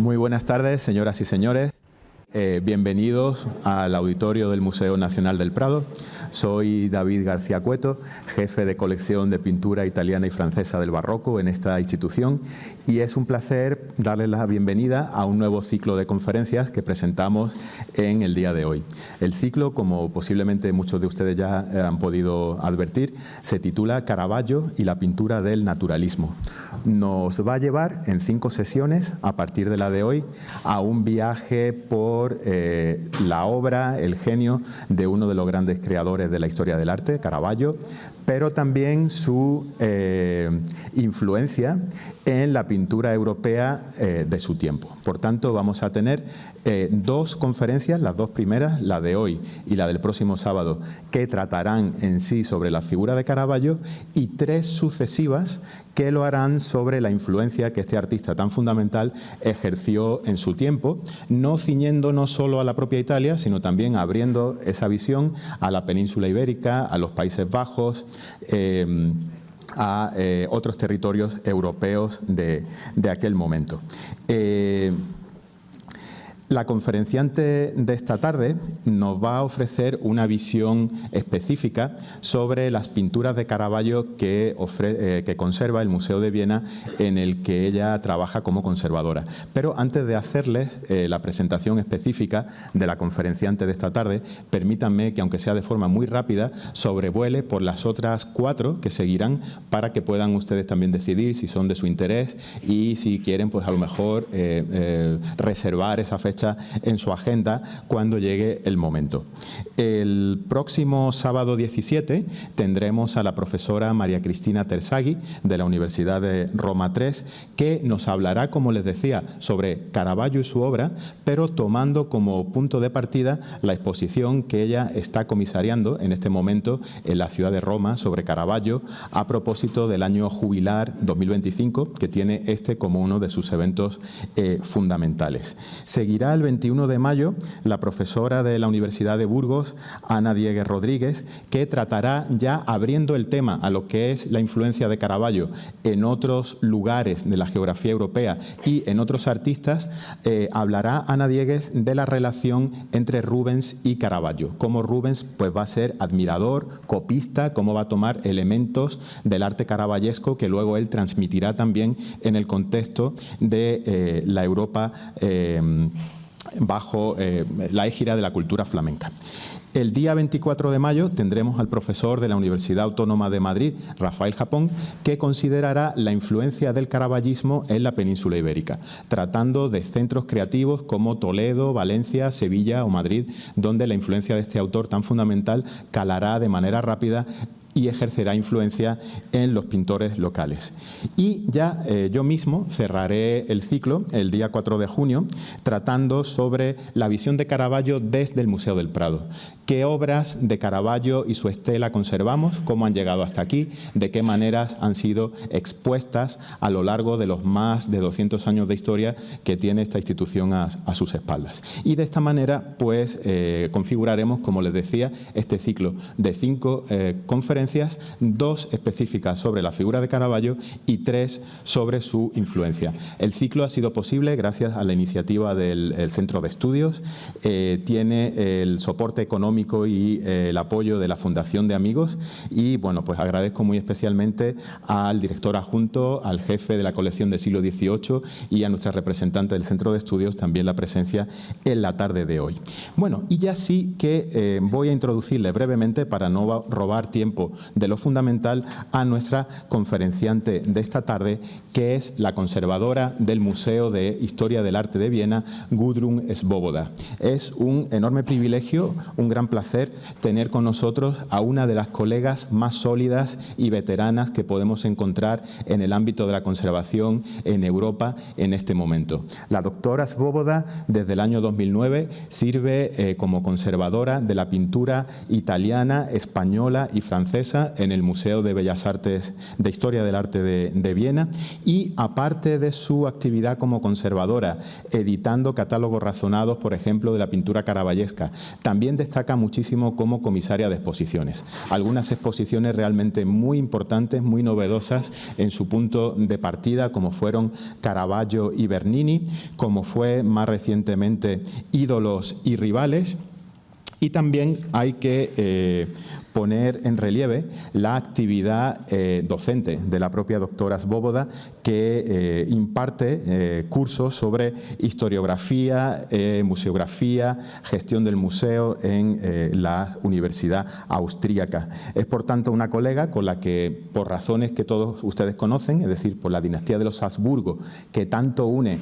Muy buenas tardes, señoras y señores. Bienvenidos al auditorio del Museo Nacional del Prado. Soy David García Cueto, jefe de colección de pintura italiana y francesa del barroco en esta institución, y es un placer darles la bienvenida a un nuevo ciclo de conferencias que presentamos en el día de hoy. El ciclo, como posiblemente muchos de ustedes ya han podido advertir, se titula Caravaggio y la pintura del naturalismo. Nos va a llevar en 5 sesiones, a partir de la de hoy, a un viaje por la obra, el genio de uno de los grandes creadores de la historia del arte, Caravaggio, pero también su influencia en la pintura europea de su tiempo. Por tanto, vamos a tener 2 conferencias, las 2 primeras, la de hoy y la del próximo sábado, que tratarán en sí sobre la figura de Caravaggio, y 3 sucesivas que lo harán sobre la influencia que este artista tan fundamental ejerció en su tiempo, no ciñéndonos solo a la propia Italia, sino también abriendo esa visión a la península ibérica, a los Países Bajos, a otros territorios europeos de aquel momento. La conferenciante de esta tarde nos va a ofrecer una visión específica sobre las pinturas de Caravaggio que conserva el Museo de Viena, en el que ella trabaja como conservadora. Pero antes de hacerles la presentación específica de la conferenciante de esta tarde, permítanme que, aunque sea de forma muy rápida, sobrevuele por las otras 4 que seguirán, para que puedan ustedes también decidir si son de su interés y si quieren, pues a lo mejor reservar esa fecha en su agenda cuando llegue el momento. El próximo sábado 17 tendremos a la profesora María Cristina Terzaghi, de la Universidad de Roma III, que nos hablará, como les decía, sobre Caravaggio y su obra, pero tomando como punto de partida la exposición que ella está comisariando en este momento en la ciudad de Roma sobre Caravaggio, a propósito del año jubilar 2025, que tiene como uno de sus eventos fundamentales. Seguirá el 21 de mayo la profesora de la Universidad de Burgos, Ana Diegues Rodríguez, que tratará, ya abriendo el tema a lo que es la influencia de Caravaggio en otros lugares de la geografía europea y en otros artistas. Hablará Ana Diegues de la relación entre Rubens y Caravaggio, cómo Rubens pues va a ser admirador, copista, cómo va a tomar elementos del arte caravallesco que luego él transmitirá también en el contexto de la Europa bajo la égida de la cultura flamenca. El día 24 de mayo tendremos al profesor de la Universidad Autónoma de Madrid, Rafael Japón, que considerará la influencia del caravallismo en la península ibérica, tratando de centros creativos como Toledo, Valencia, Sevilla o Madrid, donde la influencia de este autor tan fundamental calará de manera rápida y ejercerá influencia en los pintores locales. Y ya yo mismo cerraré el ciclo el día 4 de junio tratando sobre la visión de Caravaggio desde el Museo del Prado. ¿Qué obras de Caravaggio y su estela conservamos? ¿Cómo han llegado hasta aquí? ¿De qué maneras han sido expuestas a lo largo de los más de 200 años de historia que tiene esta institución a sus espaldas? Y de esta manera, pues, configuraremos, como les decía, este ciclo de 5 conferencias, 2 específicas sobre la figura de Caravaggio y 3 sobre su influencia. El ciclo ha sido posible gracias a la iniciativa del Centro de Estudios, tiene el soporte económico y el apoyo de la Fundación de Amigos, y bueno, pues agradezco muy especialmente al director adjunto, al jefe de la colección del siglo XVIII y a nuestra representante del Centro de Estudios también la presencia en la tarde de hoy. Bueno, y ya sí que voy a introducirle brevemente, para no robar tiempo de lo fundamental, a nuestra conferenciante de esta tarde, que es la conservadora del Museo de Historia del Arte de Viena, Gudrun Svoboda. Es un enorme privilegio, un gran placer tener con nosotros a una de las colegas más sólidas y veteranas que podemos encontrar en el ámbito de la conservación en Europa en este momento. La doctora Svoboda, desde el año 2009, sirve como conservadora de la pintura italiana, española y francesa francesa en el Museo de Bellas Artes de Historia del Arte de Viena, y aparte de su actividad como conservadora, editando catálogos razonados, por ejemplo, de la pintura caravallesca, también destaca muchísimo como comisaria de exposiciones. Algunas exposiciones realmente muy importantes, muy novedosas en su punto de partida, como fueron Caravaggio y Bernini, como fue más recientemente Ídolos y Rivales. Y también hay que poner en relieve la actividad docente de la propia doctora Svoboda, que imparte cursos sobre historiografía, museografía, gestión del museo en la Universidad Austríaca. Es, por tanto, una colega con la que, por razones que todos ustedes conocen, es decir, por la dinastía de los Habsburgo, que tanto une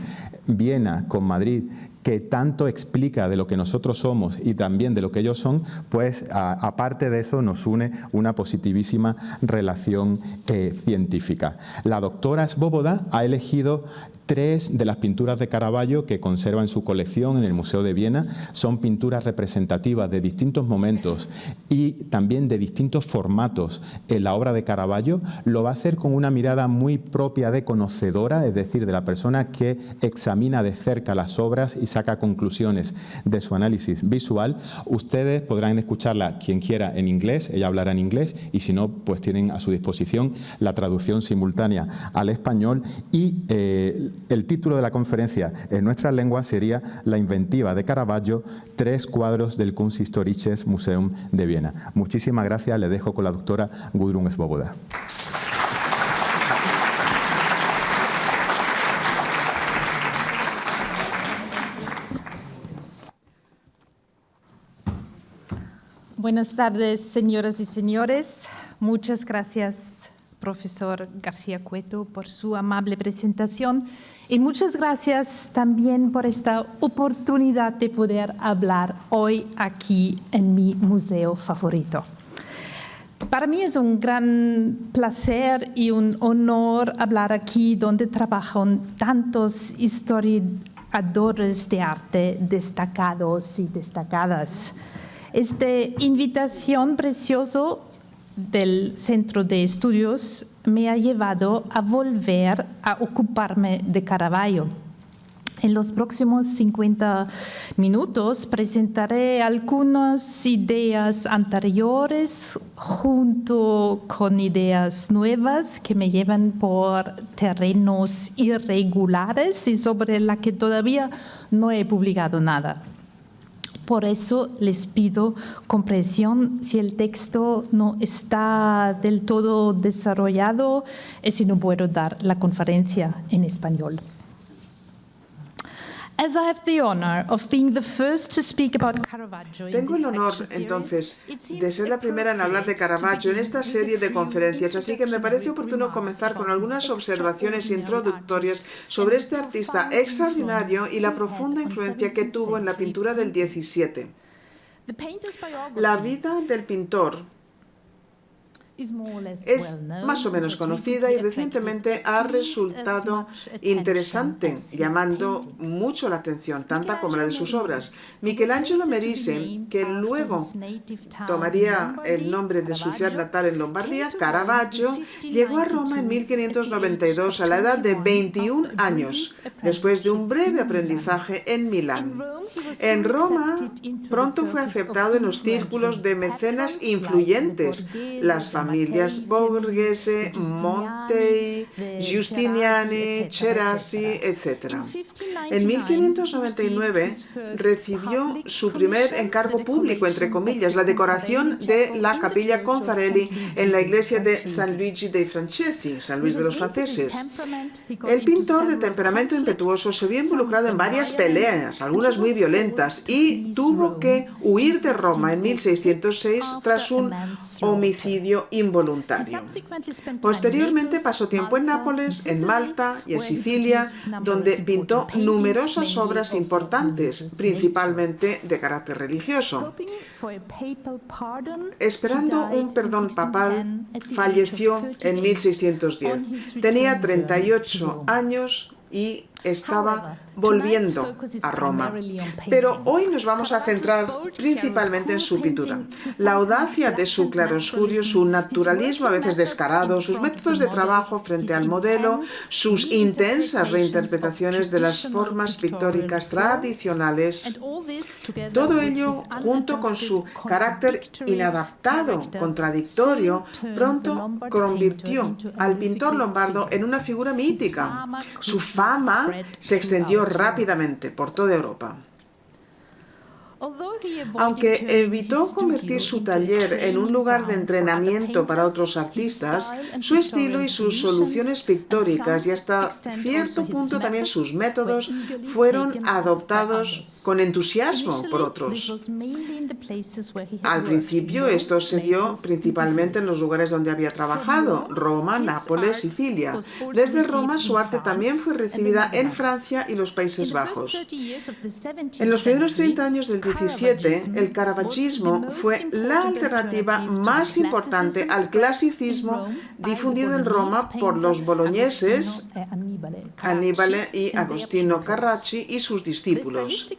Viena con Madrid, que tanto explica de lo que nosotros somos y también de lo que ellos son, pues aparte de eso nos une una positivísima relación científica. La doctora Svoboda ha elegido 3 de las pinturas de Caravaggio que conserva en su colección en el Museo de Viena. Son pinturas representativas de distintos momentos y también de distintos formatos en la obra de Caravaggio. Lo va a hacer con una mirada muy propia de conocedora, es decir, de la persona que examina de cerca las obras y saca conclusiones de su análisis visual. Ustedes podrán escucharla, quien quiera, en inglés, ella hablará en inglés, y si no, pues tienen a su disposición la traducción simultánea al español. Y el título de la conferencia en nuestras lenguas sería La inventiva de Caravaggio, 3 cuadros del Kunsthistorisches Museum de Viena. Muchísimas gracias, le dejo con la doctora Gudrun Svoboda. Buenas tardes, señoras y señores. Muchas gracias, profesor García Cueto, por su amable presentación, y muchas gracias también por esta oportunidad de poder hablar hoy aquí en mi museo favorito. Para mí es un gran placer y un honor hablar aquí donde trabajan tantos historiadores de arte destacados y destacadas. Esta invitación preciosa del Centro de Estudios me ha llevado a volver a ocuparme de Caravaggio. En los próximos 50 minutos presentaré algunas ideas anteriores junto con ideas nuevas que me llevan por terrenos irregulares y sobre la que todavía no he publicado nada. Por eso les pido comprensión si el texto no está del todo desarrollado y si no puedo dar la conferencia en español. Tengo el honor, entonces, de ser la primera en hablar de Caravaggio en esta serie de conferencias, así que me parece oportuno comenzar con algunas observaciones introductorias sobre este artista extraordinario y la profunda influencia que tuvo en la pintura del 17. La vida del pintor es más o menos conocida y recientemente ha resultado interesante, llamando mucho la atención, tanta como la de sus obras. Michelangelo me dice que luego tomaría el nombre de su ciudad natal en Lombardía. Caravaggio llegó a Roma en 1592 a la edad de 21 años, después de un breve aprendizaje en Milán. En Roma pronto fue aceptado en los círculos de mecenas influyentes, las familias Borghese, Montei, Giustiniani, Cerasi, etc. En 1599 recibió su primer encargo público, entre comillas, la decoración de la Capilla Conzarelli en la iglesia de San Luigi dei Francesi, San Luis de los franceses. El pintor de temperamento impetuoso se vio involucrado en varias peleas, algunas muy violentas, y tuvo que huir de Roma en 1606 tras un homicidio involuntario. Posteriormente pasó tiempo en Nápoles, en Malta y en Sicilia, donde pintó numerosas obras importantes, principalmente de carácter religioso. Esperando un perdón papal, falleció en 1610. Tenía 38 años y estaba volviendo a Roma. Pero hoy nos vamos a centrar principalmente en su pintura. La audacia de su claroscuro, su naturalismo a veces descarado, sus métodos de trabajo frente al modelo, sus intensas reinterpretaciones de las formas pictóricas tradicionales, todo ello junto con su carácter inadaptado, contradictorio, pronto convirtió al pintor lombardo en una figura mítica. Su fama se extendió rápidamente por toda Europa. Aunque evitó convertir su taller en un lugar de entrenamiento para otros artistas, su estilo y sus soluciones pictóricas y hasta cierto punto también sus métodos fueron adoptados con entusiasmo por otros. Al principio esto se dio principalmente en los lugares donde había trabajado, Roma, Nápoles, Sicilia. Desde Roma su arte también fue recibida en Francia y los Países Bajos. En los primeros 30 años del 17, el caravagismo fue la alternativa más importante al clasicismo difundido en Roma por los boloñeses Aníbale y Agostino Carracci y sus discípulos.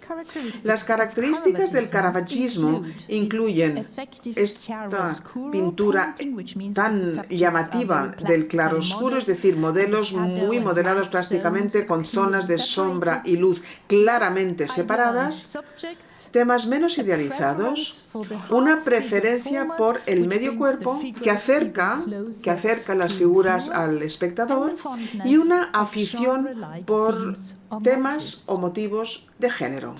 Las características del caravagismo incluyen esta pintura tan llamativa del claroscuro, es decir, modelos muy modelados plásticamente con zonas de sombra y luz claramente separadas, temas menos idealizados, una preferencia por el medio cuerpo que acerca las figuras al espectador y una afición por temas o motivos de género.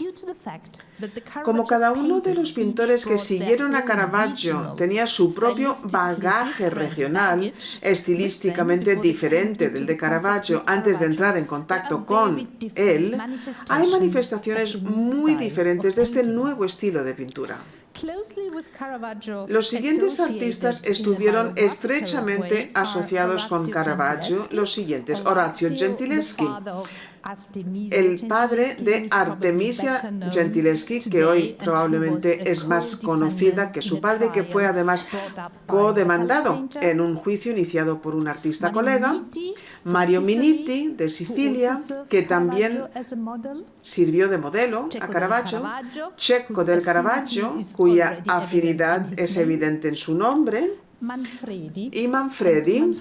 Como cada uno de los pintores que siguieron a Caravaggio tenía su propio bagaje regional, estilísticamente diferente del de Caravaggio antes de entrar en contacto con él, hay manifestaciones muy diferentes de este nuevo estilo de pintura. Los siguientes artistas estuvieron estrechamente asociados con Caravaggio, los siguientes: Orazio Gentileschi, el padre de Artemisia Gentileschi, que hoy probablemente es más conocida que su padre, que fue además codemandado en un juicio iniciado por un artista colega; Mario Minetti, de Sicilia, que también sirvió de modelo a Caravaggio; Cecco del Caravaggio, cuya afinidad es evidente en su nombre; y Manfredi.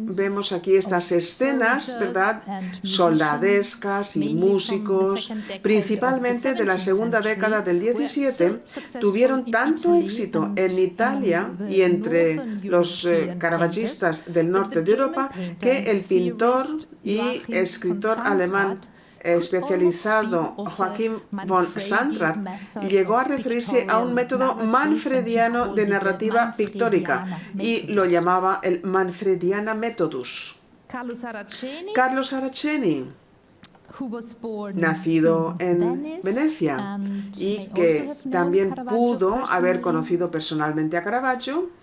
Vemos aquí estas escenas, ¿verdad?, soldadescas y músicos, principalmente de la segunda década del 17, tuvieron tanto éxito en Italia y entre los caravallistas del norte de Europa que el pintor y escritor alemán especializado Joachim von Sandrart llegó a referirse a un método manfrediano de narrativa pictórica y lo llamaba el Manfrediana Methodus. Carlo Saraceni, nacido en Venecia y que también pudo haber conocido personalmente a Caravaggio.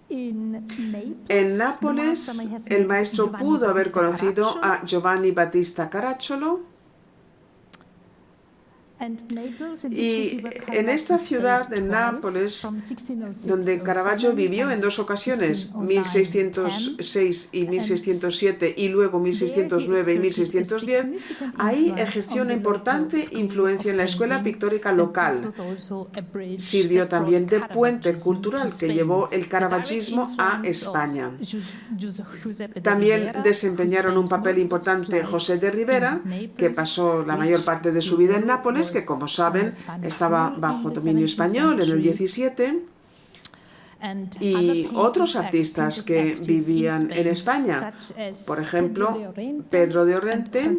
En Nápoles, el maestro pudo haber conocido a Giovanni Battista Caracciolo. Y en esta ciudad, en Nápoles, donde Caravaggio vivió en dos ocasiones, 1606 y 1607, y luego 1609 y 1610, ahí ejerció una importante influencia en la escuela pictórica local. Sirvió también de puente cultural que llevó el caravaggismo a España. También desempeñaron un papel importante José de Rivera, que pasó la mayor parte de su vida en Nápoles, que, como saben, estaba bajo dominio español en el 17, y otros artistas que vivían en España, por ejemplo, Pedro de Orrente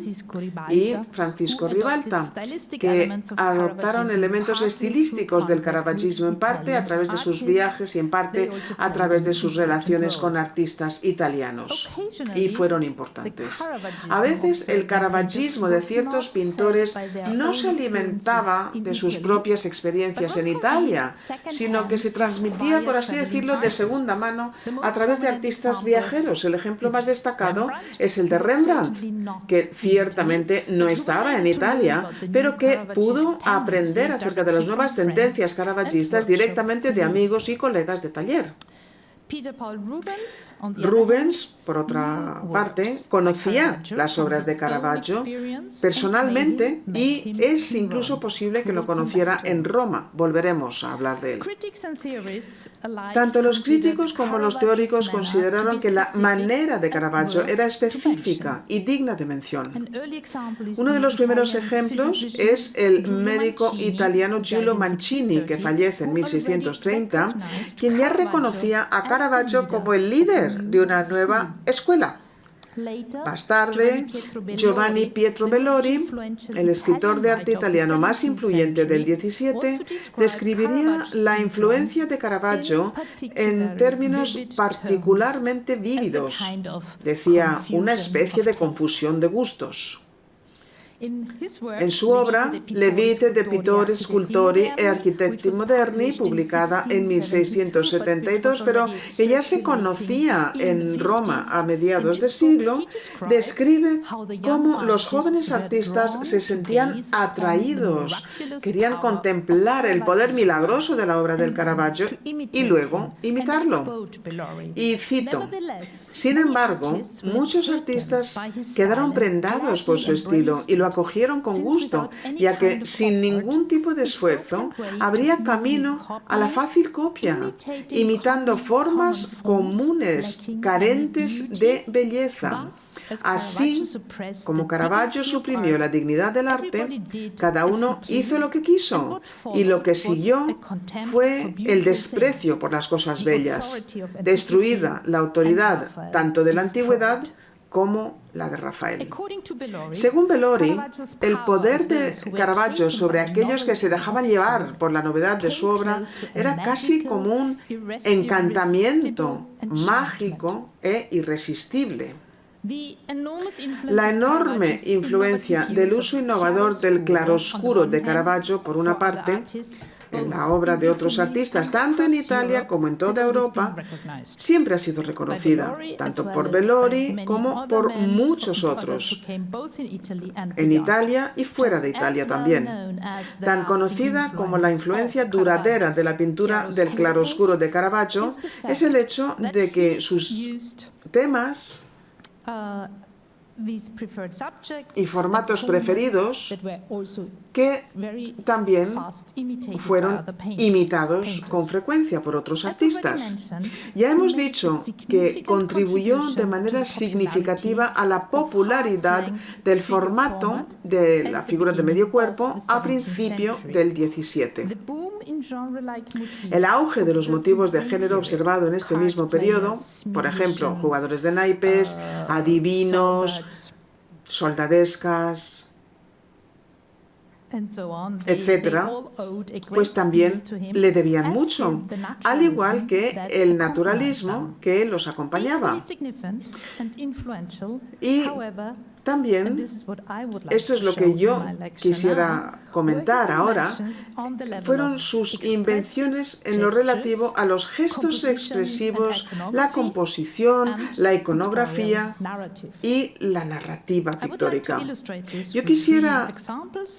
y Francisco Ribalta, que adoptaron elementos estilísticos del caravaggismo en parte a través de sus viajes y en parte a través de sus relaciones con artistas italianos, y fueron importantes. A veces el caravaggismo de ciertos pintores no se alimentaba de sus propias experiencias en Italia, sino que se transmitía, por así decirlo, de segunda mano a través de artistas viajeros. El ejemplo más destacado es el de Rembrandt, que ciertamente no estaba en Italia, pero que pudo aprender acerca de las nuevas tendencias caravallistas directamente de amigos y colegas de taller. Rubens, por otra parte, conocía las obras de Caravaggio personalmente y es incluso posible que lo conociera en Roma. Volveremos a hablar de él. Tanto los críticos como los teóricos consideraron que la manera de Caravaggio era específica y digna de mención. Uno de los primeros ejemplos es el médico italiano Giulio Mancini, que fallece en 1630, quien ya reconocía a Caravaggio como el líder de una nueva escuela. Más tarde, Giovanni Pietro Bellori, el escritor de arte italiano más influyente del XVII, describiría la influencia de Caravaggio en términos particularmente vívidos. Decía, una especie de confusión de gustos. En su obra, Le vite de pittori, scultori e architetti moderni, publicada en 1672, pero que ya se conocía en Roma a mediados de siglo, describe cómo los jóvenes artistas se sentían atraídos, querían contemplar el poder milagroso de la obra del Caravaggio y luego imitarlo. Y cito, sin embargo, muchos artistas quedaron prendados por su estilo y lo acogieron con gusto, ya que sin ningún tipo de esfuerzo habría camino a la fácil copia, imitando formas comunes, carentes de belleza. Así como Caravaggio suprimió la dignidad del arte, cada uno hizo lo que quiso, y lo que siguió fue el desprecio por las cosas bellas, destruida la autoridad tanto de la antigüedad como la de Rafael. Según Bellori, el poder de Caravaggio sobre aquellos que se dejaban llevar por la novedad de su obra era casi como un encantamiento mágico e irresistible. La enorme influencia del uso innovador del claroscuro de Caravaggio, por una parte, en la obra de otros artistas, tanto en Italia como en toda Europa, siempre ha sido reconocida, tanto por Bellori como por muchos otros, en Italia y fuera de Italia también. Tan conocida como la influencia duradera de la pintura del claroscuro de Caravaggio es el hecho de que sus temas y formatos preferidos que también fueron imitados con frecuencia por otros artistas. Ya hemos dicho que contribuyó de manera significativa a la popularidad del formato de la figura de medio cuerpo a principio del XVII. El auge de los motivos de género observado en este mismo periodo, por ejemplo, jugadores de naipes, adivinos, soldadescas, etcétera, pues también le debían mucho, al igual que el naturalismo que los acompañaba. Y también, esto es lo que yo quisiera comentar ahora, fueron sus invenciones en lo relativo a los gestos expresivos, la composición, la iconografía y la narrativa pictórica. Yo quisiera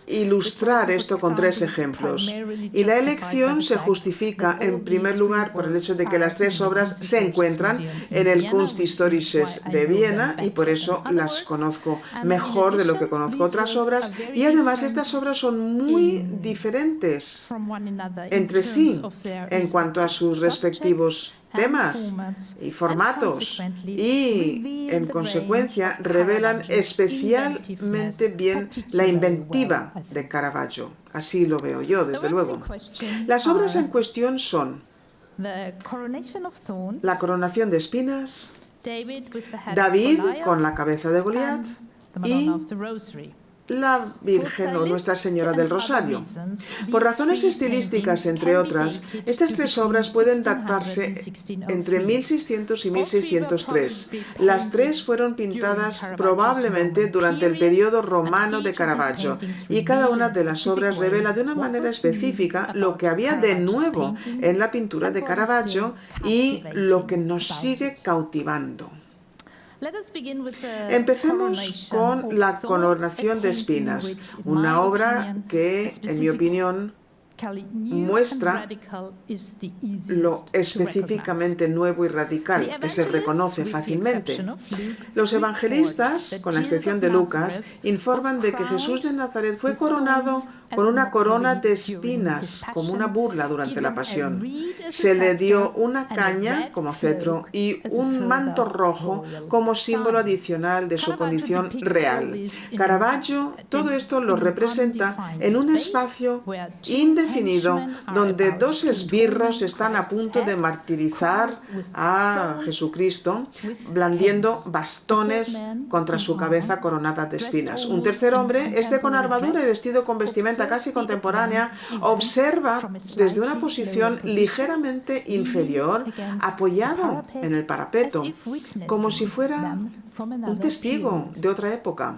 ilustrar esto con 3 ejemplos, y la elección se justifica en primer lugar por el hecho de que las 3 obras se encuentran en el Kunsthistorisches de Viena y por eso las conozco mejor de lo que conozco otras obras, y además estas obras son muy diferentes entre sí en cuanto a sus respectivos temas y formatos, y en consecuencia revelan especialmente bien la inventiva de Caravaggio. Así lo veo yo, desde luego. Las obras en cuestión son La coronación de espinas, David con la cabeza de Goliat y la Virgen o Nuestra Señora del Rosario. Por razones estilísticas, entre otras, estas 3 obras pueden datarse entre 1600 y 1603. Las 3 fueron pintadas probablemente durante el periodo romano de Caravaggio, y cada una de las obras revela de una manera específica lo que había de nuevo en la pintura de Caravaggio y lo que nos sigue cautivando. Empecemos con La coronación de espinas, una obra que, en mi opinión, muestra lo específicamente nuevo y radical, que se reconoce fácilmente. Los evangelistas, con la excepción de Lucas, informan de que Jesús de Nazaret fue coronado con una corona de espinas, como una burla durante la pasión. Se le dio una caña como cetro y un manto rojo como símbolo adicional de su condición real. Caravaggio todo esto lo representa en un espacio indefinido donde dos esbirros están a punto de martirizar a Jesucristo, blandiendo bastones contra su cabeza coronada de espinas. Un tercer hombre, con armadura y vestido con vestimenta casi contemporánea, observa desde una posición ligeramente inferior, apoyado en el parapeto, como si fuera un testigo de otra época.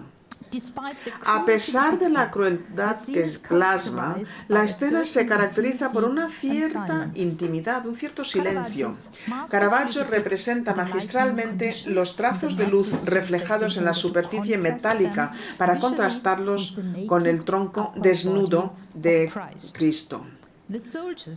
A pesar de la crueldad que plasma, la escena se caracteriza por una cierta intimidad, un cierto silencio. Caravaggio representa magistralmente los trazos de luz reflejados en la superficie metálica para contrastarlos con el tronco desnudo de Cristo.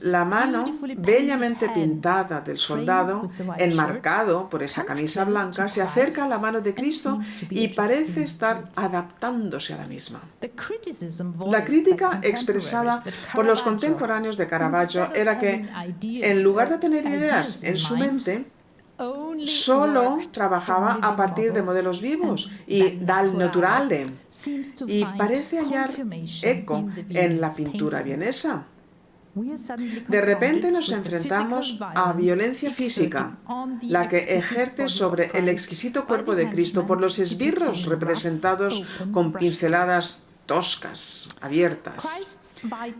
La mano bellamente pintada del soldado, enmarcado por esa camisa blanca, se acerca a la mano de Cristo y parece estar adaptándose a la misma. La crítica expresada por los contemporáneos de Caravaggio era que, en lugar de tener ideas en su mente, solo trabajaba a partir de modelos vivos y dal naturale, y parece hallar eco en la pintura vienesa. De repente nos enfrentamos a violencia física, la que ejerce sobre el exquisito cuerpo de Cristo por los esbirros representados con pinceladas toscas, abiertas.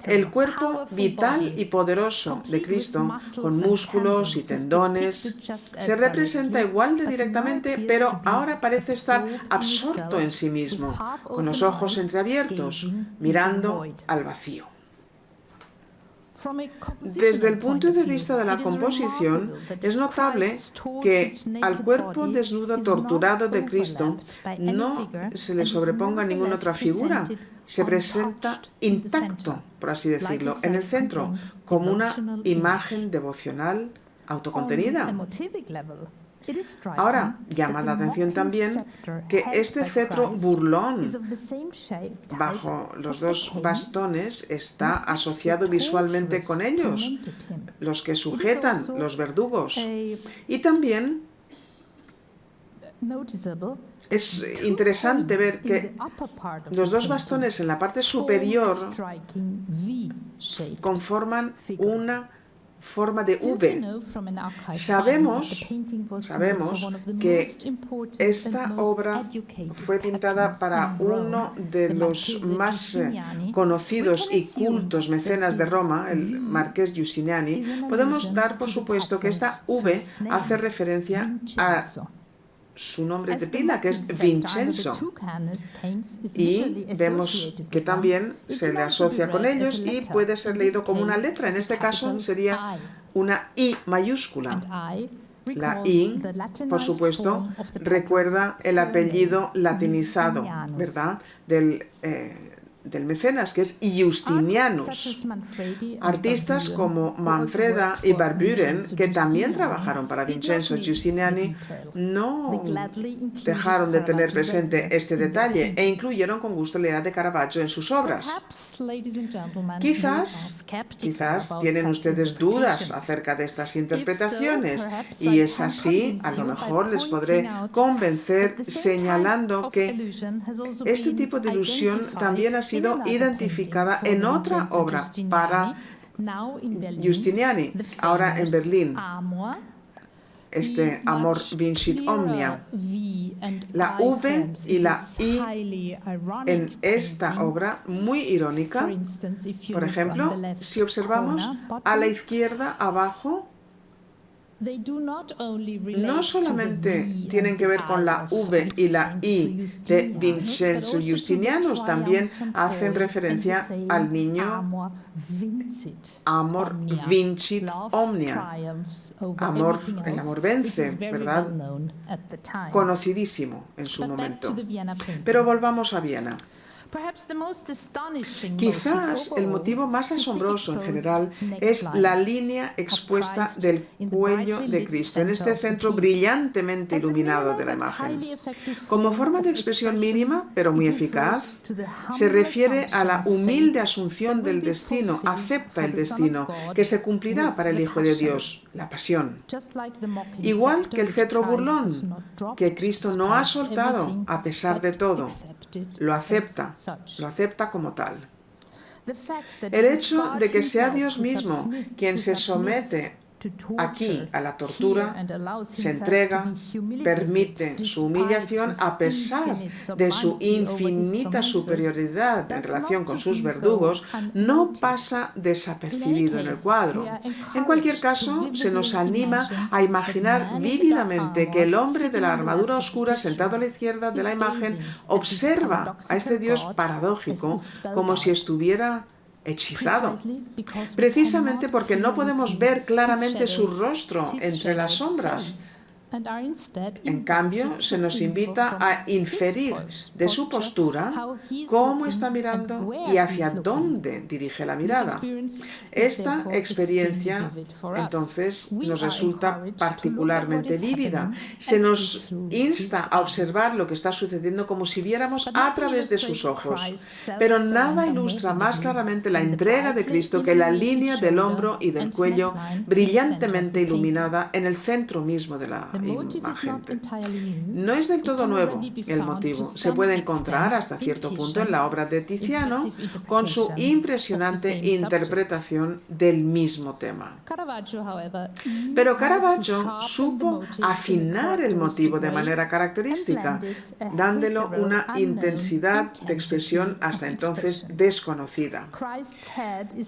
El cuerpo vital y poderoso de Cristo, con músculos y tendones, se representa igual de directamente, pero ahora parece estar absorto en sí mismo, con los ojos entreabiertos, mirando al vacío. Desde el punto de vista de la composición, es notable que al cuerpo desnudo torturado de Cristo no se le sobreponga ninguna otra figura. Se presenta intacto, por así decirlo, en el centro, como una imagen devocional autocontenida. Ahora, llama la atención también que este cetro burlón bajo los dos bastones está asociado visualmente con ellos, los que sujetan los verdugos. Y también es interesante ver que los dos bastones en la parte superior conforman una forma de V. Sabemos que esta obra fue pintada para uno de los más conocidos y cultos mecenas de Roma, el marqués Giustiniani. Podemos dar por supuesto que esta V hace referencia a su nombre de pila, que es Vincenzo, y vemos que también se le asocia con ellos y puede ser leído como una letra. En este caso sería una I mayúscula. La I, por supuesto, recuerda el apellido latinizado, ¿verdad?, del mecenas, que es Justinianus. Artistas como Manfreda y Barburen, que también trabajaron para Vincenzo Giustiniani, no dejaron de tener presente este detalle e incluyeron con gusto la idea de Caravaggio en sus obras. Quizás tienen ustedes dudas acerca de estas interpretaciones, y es así, a lo mejor les podré convencer señalando que este tipo de ilusión también ha sido identificada en otra obra para Giustiniani, ahora en Berlín, Amor vincit omnia. La V y la I en esta obra, muy irónica. Por ejemplo, si observamos a la izquierda abajo, no solamente tienen que ver con la V y la I de Vincenzo Justinianus, también hacen referencia al niño Amor vincit omnia, el amor vence, ¿verdad?, conocidísimo en su momento. Pero volvamos a Viena. Quizás el motivo más asombroso en general es la línea expuesta del cuello de Cristo en este centro brillantemente iluminado de la imagen. Como forma de expresión mínima, pero muy eficaz, se refiere a la humilde asunción del destino, acepta el destino, que se cumplirá para el Hijo de Dios, la pasión. Igual que el cetro burlón, que Cristo no ha soltado a pesar de todo, lo acepta como tal. El hecho de que sea Dios mismo quien se somete aquí a la tortura, se entrega, permite su humillación a pesar de su infinita superioridad en relación con sus verdugos, no pasa desapercibido en el cuadro. En cualquier caso, se nos anima a imaginar vívidamente que el hombre de la armadura oscura sentado a la izquierda de la imagen observa a este Dios paradójico como si estuviera hechizado, precisamente porque no podemos ver claramente su rostro entre las sombras. En cambio, se nos invita a inferir de su postura cómo está mirando y hacia dónde dirige la mirada. Esta experiencia, entonces, nos resulta particularmente vívida. Se nos insta a observar lo que está sucediendo como si viéramos a través de sus ojos. Pero nada ilustra más claramente la entrega de Cristo que la línea del hombro y del cuello brillantemente iluminada en el centro mismo de la imagen. No es del todo nuevo el motivo. Se puede encontrar hasta cierto punto en la obra de Tiziano con su impresionante interpretación del mismo tema. Pero Caravaggio supo afinar el motivo de manera característica, dándolo una intensidad de expresión hasta entonces desconocida.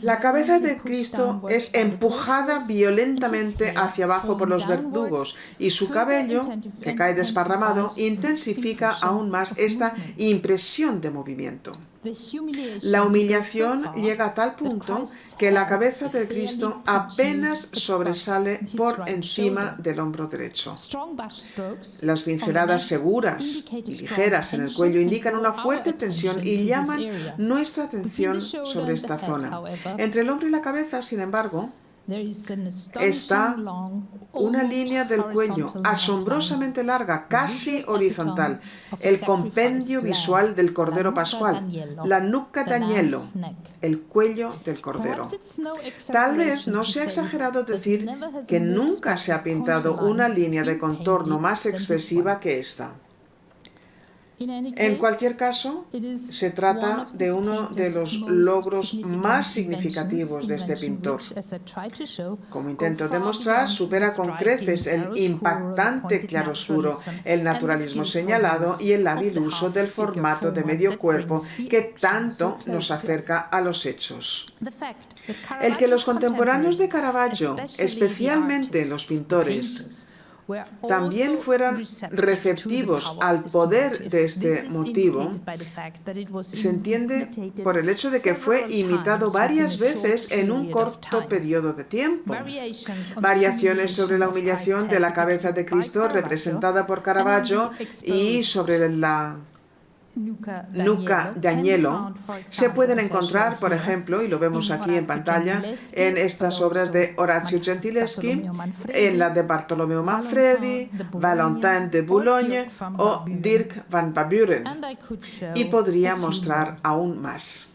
La cabeza de Cristo es empujada violentamente hacia abajo por los verdugos y su cabello, que cae desparramado, intensifica aún más esta impresión de movimiento. La humillación llega a tal punto que la cabeza de Cristo apenas sobresale por encima del hombro derecho. Las pinceladas seguras y ligeras en el cuello indican una fuerte tensión y llaman nuestra atención sobre esta zona. Entre el hombro y la cabeza, sin embargo, está una línea del cuello asombrosamente larga, casi horizontal, el compendio visual del Cordero Pascual, la nuca d'agnello, el cuello del Cordero. Tal vez no sea exagerado decir que nunca se ha pintado una línea de contorno más expresiva que esta. En cualquier caso, se trata de uno de los logros más significativos de este pintor. Como intento demostrar, supera con creces el impactante claroscuro, el naturalismo señalado y el hábil uso del formato de medio cuerpo que tanto nos acerca a los hechos. El que los contemporáneos de Caravaggio, especialmente los pintores, también fueran receptivos al poder de este motivo, se entiende por el hecho de que fue imitado varias veces en un corto periodo de tiempo. Variaciones sobre la humillación de la cabeza de Cristo representada por Caravaggio y sobre la nuca d'agnello se pueden encontrar, por ejemplo, y lo vemos aquí en pantalla, en estas obras de Orazio Gentileschi, en la de Bartolomeo Manfredi, Valentin de Boulogne o Dirk van Baburen, y podría mostrar aún más.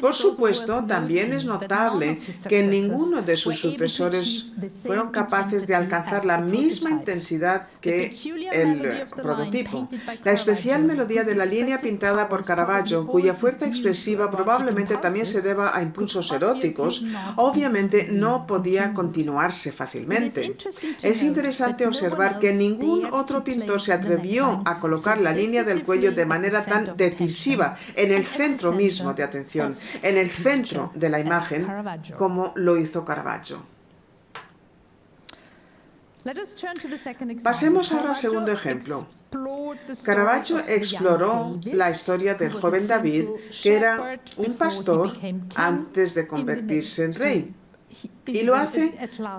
Por supuesto, también es notable que ninguno de sus sucesores fueron capaces de alcanzar la misma intensidad que el prototipo. La especial melodía de la línea pintada por Caravaggio, cuya fuerza expresiva probablemente también se deba a impulsos eróticos, obviamente no podía continuarse fácilmente. Es interesante observar que ningún otro pintor se atrevió a colocar la línea del cuello de manera tan decisiva en el centro mismo de atención, en el centro de la imagen, como lo hizo Caravaggio. Pasemos ahora al segundo ejemplo. Caravaggio exploró la historia del joven David, que era un pastor antes de convertirse en rey. Y lo hace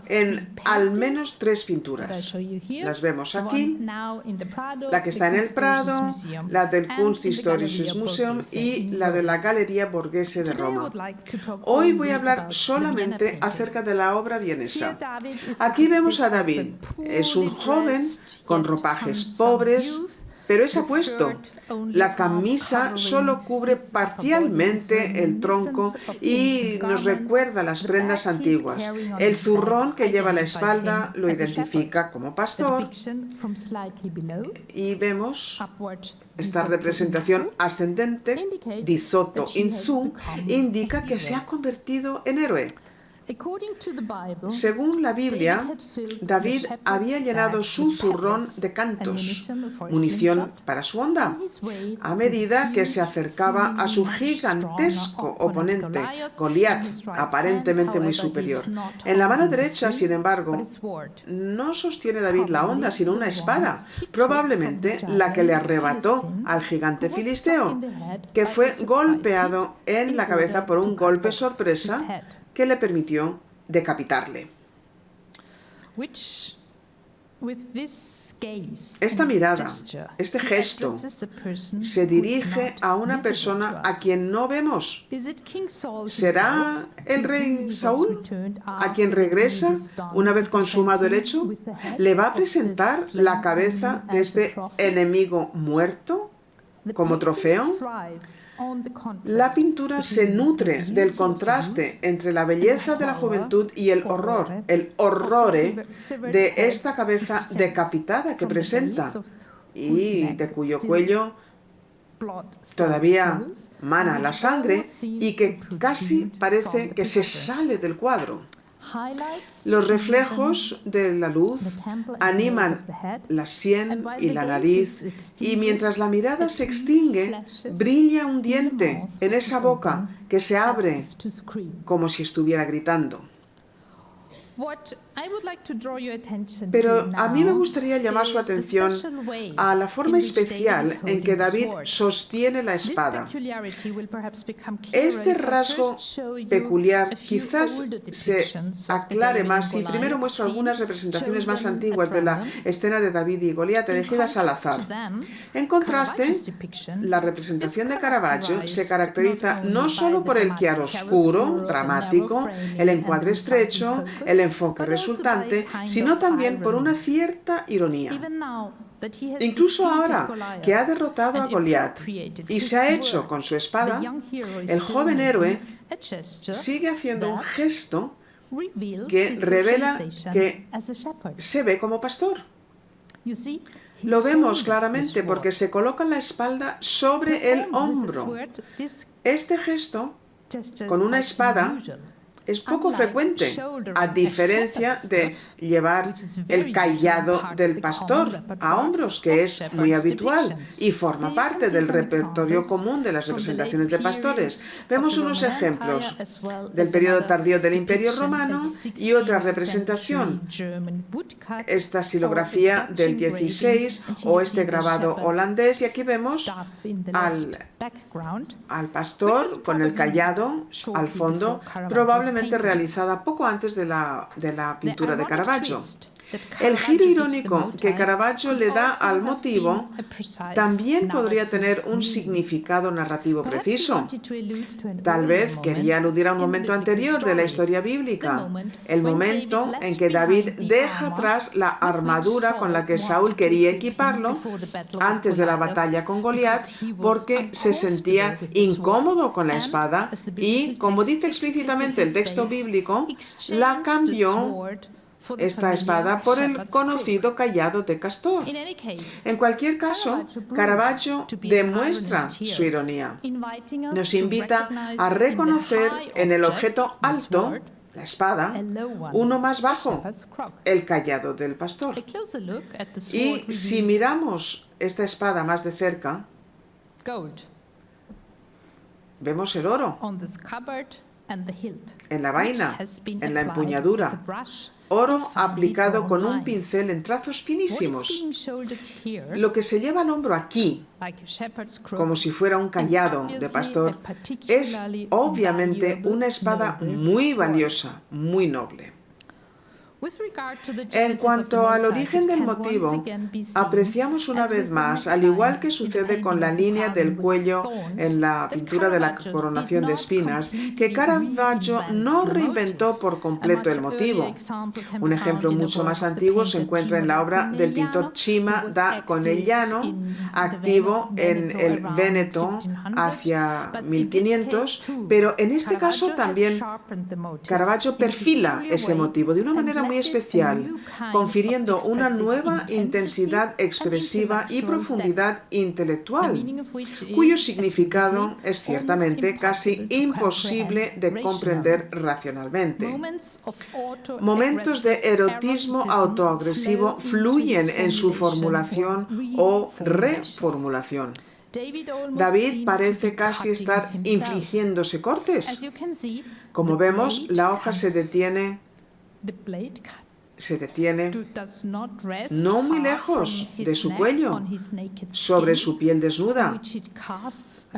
en al menos 3 pinturas. Las vemos aquí, la que está en el Prado, la del Kunsthistorisches Museum y la de la Galería Borghese de Roma. Hoy voy a hablar solamente acerca de la obra vienesa. Aquí vemos a David. Es un joven con ropajes pobres, pero es apuesto. La camisa solo cubre parcialmente el tronco y nos recuerda las prendas antiguas. El zurrón que lleva a la espalda lo identifica como pastor. Y vemos esta representación ascendente, di sotto in su, indica que se ha convertido en héroe. Según la Biblia, David había llenado su zurrón de cantos, munición para su honda, a medida que se acercaba a su gigantesco oponente, Goliat, aparentemente muy superior. En la mano derecha, sin embargo, no sostiene David la honda, sino una espada, probablemente la que le arrebató al gigante filisteo, que fue golpeado en la cabeza por un golpe sorpresa que le permitió decapitarle. Esta mirada, este gesto, se dirige a una persona a quien no vemos. ¿Será el rey Saúl a quien regresa una vez consumado el hecho? ¿Le va a presentar la cabeza de este enemigo muerto como trofeo? La pintura se nutre del contraste entre la belleza de la juventud y el horrore de esta cabeza decapitada que presenta y de cuyo cuello todavía mana la sangre y que casi parece que se sale del cuadro. Los reflejos de la luz animan la sien y la nariz, y mientras la mirada se extingue, brilla un diente en esa boca que se abre como si estuviera gritando. Pero a mí me gustaría llamar su atención a la forma especial en que David sostiene la espada. Este rasgo peculiar quizás se aclare más si primero muestro algunas representaciones más antiguas de la escena de David y Goliat elegidas al azar. En contraste, la representación de Caravaggio se caracteriza no solo por el chiaroscuro dramático, el encuadre estrecho, el enfoque resultante, sino también por una cierta ironía. Incluso ahora que ha derrotado a Goliat y se ha hecho con su espada, el joven héroe sigue haciendo un gesto que revela que se ve como pastor. Lo vemos claramente porque se coloca la espalda sobre el hombro. Este gesto, con una espada, es poco frecuente, a diferencia de llevar el cayado del pastor a hombros, que es muy habitual y forma parte del repertorio común de las representaciones de pastores. Vemos unos ejemplos del periodo tardío del Imperio Romano y otra representación, esta xilografía del 16 o este grabado holandés, y aquí vemos al pastor con el cayado al fondo, probablemente realizada poco antes de la pintura de Caravaggio. El giro irónico que Caravaggio le da al motivo también podría tener un significado narrativo preciso. Tal vez quería aludir a un momento anterior de la historia bíblica, el momento en que David deja atrás la armadura con la que Saúl quería equiparlo antes de la batalla con Goliat, porque se sentía incómodo con la espada y, como dice explícitamente el texto bíblico, la cambió esta espada por el conocido cayado de castor. En cualquier caso, Caravaggio demuestra su ironía. Nos invita a reconocer en el objeto alto, la espada, uno más bajo, el cayado del pastor. Y si miramos esta espada más de cerca, vemos el oro. en la vaina, en la empuñadura. Oro aplicado con un pincel en trazos finísimos. Lo que se lleva al hombro aquí, como si fuera un cayado de pastor, es obviamente una espada muy valiosa, muy noble. En cuanto al origen del motivo, apreciamos una vez más, al igual que sucede con la línea del cuello en la pintura de la coronación de espinas, que Caravaggio no reinventó por completo el motivo. Un ejemplo mucho más antiguo se encuentra en la obra del pintor Cima da Conegliano, activo en el Véneto hacia 1500, pero en este caso también Caravaggio perfila ese motivo de una manera muy especial, confiriendo una nueva intensidad expresiva y profundidad intelectual, cuyo significado es ciertamente casi imposible de comprender racionalmente. Momentos de erotismo autoagresivo fluyen en su formulación o reformulación. David parece casi estar infligiéndose cortes. Como vemos, la hoja se detiene no muy lejos de su cuello, sobre su piel desnuda.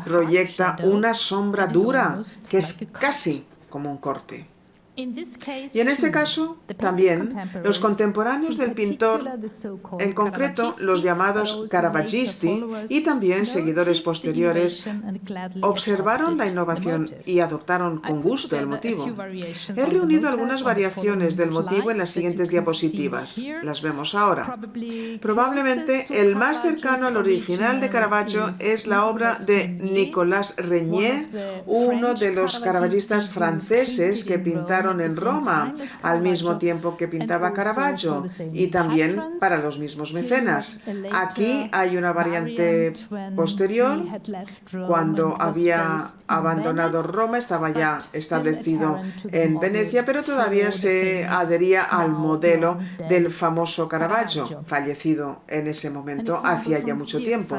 Proyecta una sombra dura que es casi como un corte. Y en este caso, también, los contemporáneos del pintor, en concreto los llamados Caravaggisti y también seguidores posteriores, observaron la innovación y adoptaron con gusto el motivo. He reunido algunas variaciones del motivo en las siguientes diapositivas. Las vemos ahora. Probablemente el más cercano al original de Caravaggio es la obra de Nicolas Régnier, uno de los caravaggistas franceses que pintaron en Roma, al mismo tiempo que pintaba Caravaggio, y también para los mismos mecenas. Aquí hay una variante posterior, cuando había abandonado Roma, estaba ya establecido en Venecia, pero todavía se adhería al modelo del famoso Caravaggio, fallecido en ese momento, hacía ya mucho tiempo.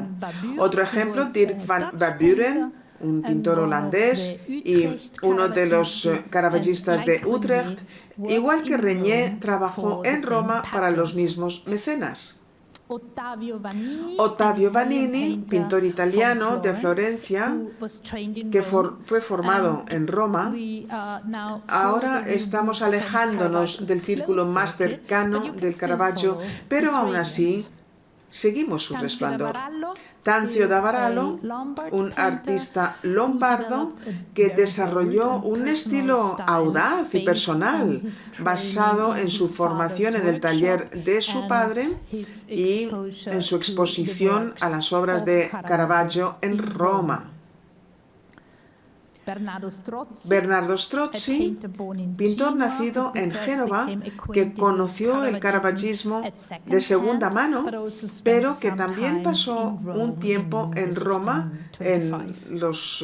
Otro ejemplo, Dirk van Baburen, un pintor holandés y uno de los caravaggistas de Utrecht, igual que Régnier, trabajó en Roma para los mismos mecenas. Ottavio Vanini, pintor italiano de Florencia, que fue formado en Roma. Ahora estamos alejándonos del círculo más cercano del Caravaggio, pero aún así seguimos su resplandor. Tanzio da Varallo, un artista lombardo que desarrolló un estilo audaz y personal, basado en su formación en el taller de su padre y en su exposición a las obras de Caravaggio en Roma. Bernardo Strozzi, pintor nacido en Génova, que conoció el caravaggismo de segunda mano, pero que también pasó un tiempo en Roma en los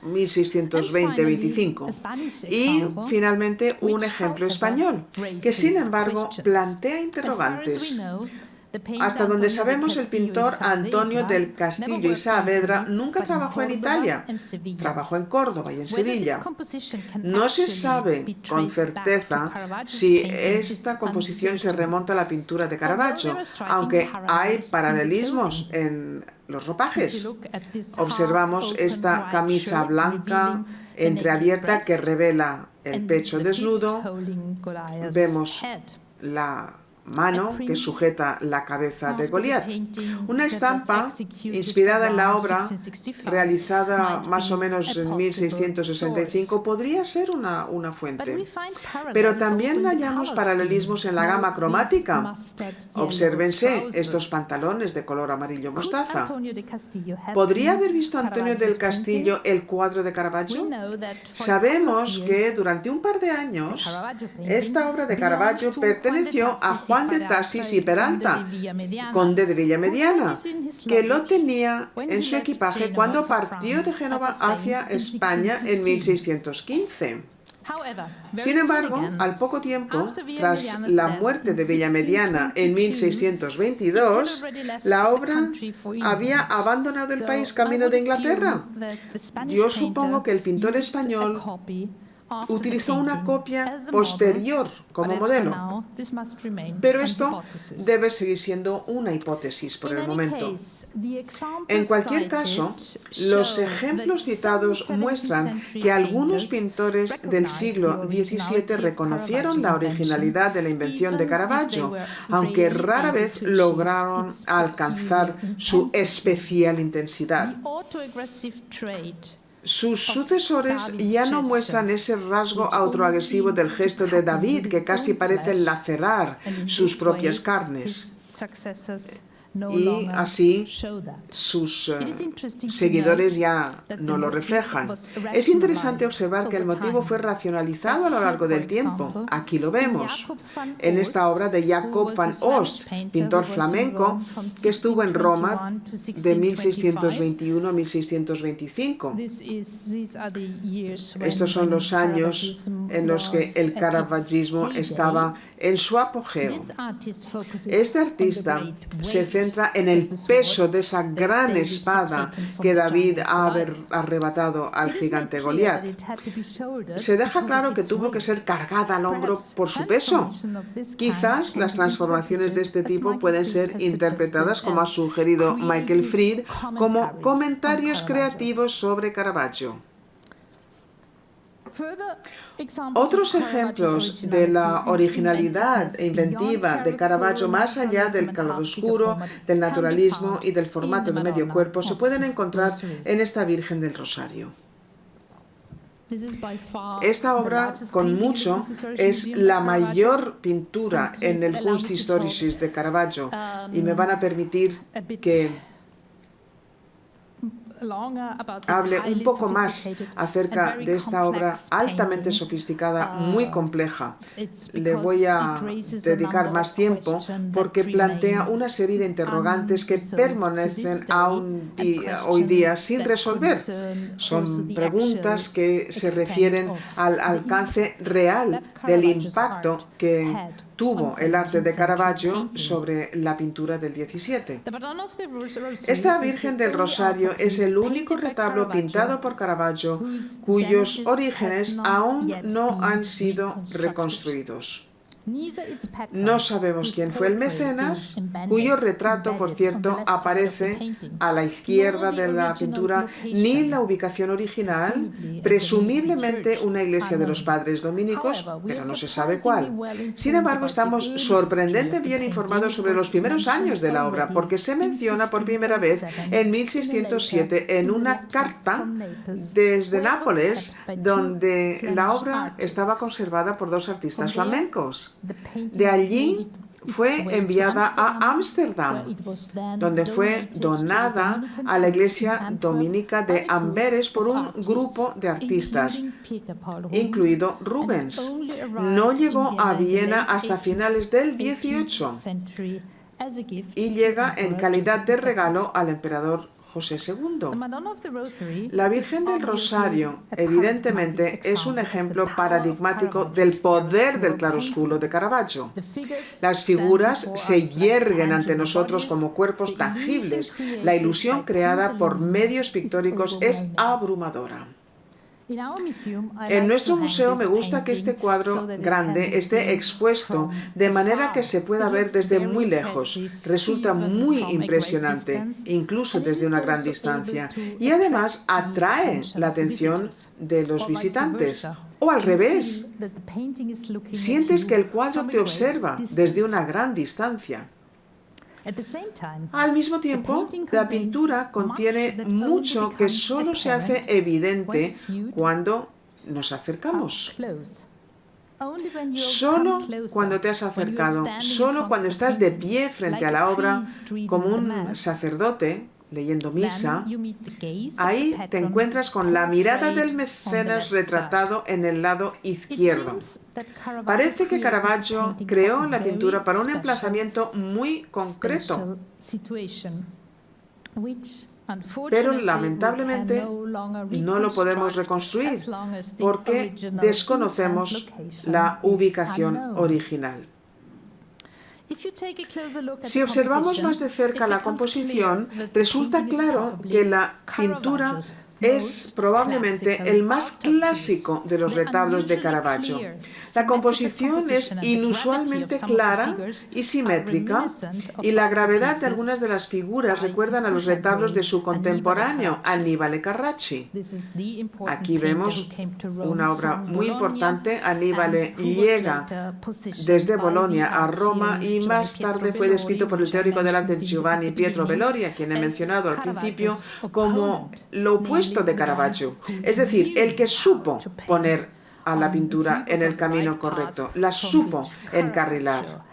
1620-25. Y finalmente un ejemplo español, que sin embargo plantea interrogantes. Hasta donde sabemos, el pintor Antonio del Castillo y Saavedra nunca trabajó en Italia, trabajó en Córdoba y en Sevilla. No se sabe con certeza si esta composición se remonta a la pintura de Caravaggio, aunque hay paralelismos en los ropajes. Observamos esta camisa blanca entreabierta que revela el pecho desnudo. Vemos la mano que sujeta la cabeza de Goliat. Una estampa inspirada en la obra, realizada más o menos en 1665, podría ser una fuente. Pero también hallamos paralelismos en la gama cromática. Obsérvense estos pantalones de color amarillo mostaza. ¿Podría haber visto Antonio del Castillo el cuadro de Caravaggio? Sabemos que durante un par de años esta obra de Caravaggio perteneció a Juan de Tasis y Peralta, conde de Villamediana, que lo tenía en su equipaje cuando partió de Génova hacia España en 1615. Sin embargo, al poco tiempo, tras la muerte de Villamediana en 1622, la obra había abandonado el país camino de Inglaterra. Yo supongo que el pintor español utilizó una copia posterior como modelo, pero esto debe seguir siendo una hipótesis por el momento. En cualquier caso, los ejemplos citados muestran que algunos pintores del siglo XVII reconocieron la originalidad de la invención de Caravaggio, aunque rara vez lograron alcanzar su especial intensidad. Sus sucesores ya no muestran ese rasgo autoagresivo del gesto de David que casi parece lacerar sus propias carnes. Y así sus seguidores ya no lo reflejan. Es interesante observar que el motivo fue racionalizado a lo largo del tiempo. Aquí lo vemos, en esta obra de Jacob van Oost, pintor flamenco que estuvo en Roma de 1621 a 1625. Estos son los años en los que el caravaggismo estaba en su apogeo. Este artista se centra en el peso de esa gran espada que David ha arrebatado al gigante Goliat. Se deja claro que tuvo que ser cargada al hombro por su peso. Quizás las transformaciones de este tipo pueden ser interpretadas, como ha sugerido Michael Fried, como comentarios creativos sobre Caravaggio. Otros ejemplos de la originalidad e inventiva de Caravaggio, más allá del claroscuro, del naturalismo y del formato de medio cuerpo, se pueden encontrar en esta Virgen del Rosario. Esta obra, con mucho, es la mayor pintura en el Kunsthistorisches de Caravaggio, y me van a permitir que hable un poco más acerca de esta obra altamente sofisticada, muy compleja. Le voy a dedicar más tiempo porque plantea una serie de interrogantes que permanecen aún hoy día sin resolver. Son preguntas que se refieren al alcance real del impacto que tuvo el arte de Caravaggio sobre la pintura del XVII. Esta Virgen del Rosario es el único retablo pintado por Caravaggio cuyos orígenes aún no han sido reconstruidos. No sabemos quién fue el mecenas, cuyo retrato, por cierto, aparece a la izquierda de la pintura, ni la ubicación original, presumiblemente una iglesia de los padres dominicos, pero no se sabe cuál. Sin embargo, estamos sorprendentemente bien informados sobre los primeros años de la obra, porque se menciona por primera vez en 1607 en una carta desde Nápoles, donde la obra estaba conservada por dos artistas flamencos. De allí fue enviada a Ámsterdam, donde fue donada a la iglesia dominica de Amberes por un grupo de artistas, incluido Rubens. No llegó a Viena hasta finales del XVIII y llega en calidad de regalo al emperador José II. La Virgen del Rosario, evidentemente, es un ejemplo paradigmático del poder del claroscuro de Caravaggio. Las figuras se yerguen ante nosotros como cuerpos tangibles. La ilusión creada por medios pictóricos es abrumadora. En nuestro museo me gusta que este cuadro grande esté expuesto de manera que se pueda ver desde muy lejos. Resulta muy impresionante, incluso desde una gran distancia, y además atrae la atención de los visitantes. O al revés, sientes que el cuadro te observa desde una gran distancia. Al mismo tiempo, la pintura contiene mucho que solo se hace evidente cuando nos acercamos. Solo cuando te has acercado, solo cuando estás de pie frente a la obra como un sacerdote leyendo misa, ahí te encuentras con la mirada del mecenas retratado en el lado izquierdo. Parece que Caravaggio creó la pintura para un emplazamiento muy concreto, pero lamentablemente no lo podemos reconstruir porque desconocemos la ubicación original. Si observamos más de cerca la composición, resulta claro que la pintura es probablemente el más clásico de los retablos de Caravaggio. La composición es inusualmente clara y simétrica, y la gravedad de algunas de las figuras recuerdan a los retablos de su contemporáneo, Annibale Carracci. Aquí vemos una obra muy importante. Annibale llega desde Bolonia a Roma y más tarde fue descrito por el teórico del arte Giovanni Pietro Bellori, a quien he mencionado al principio, como lo opuesto de Caravaggio, es decir, el que supo poner a la pintura en el camino correcto, la supo encarrilar,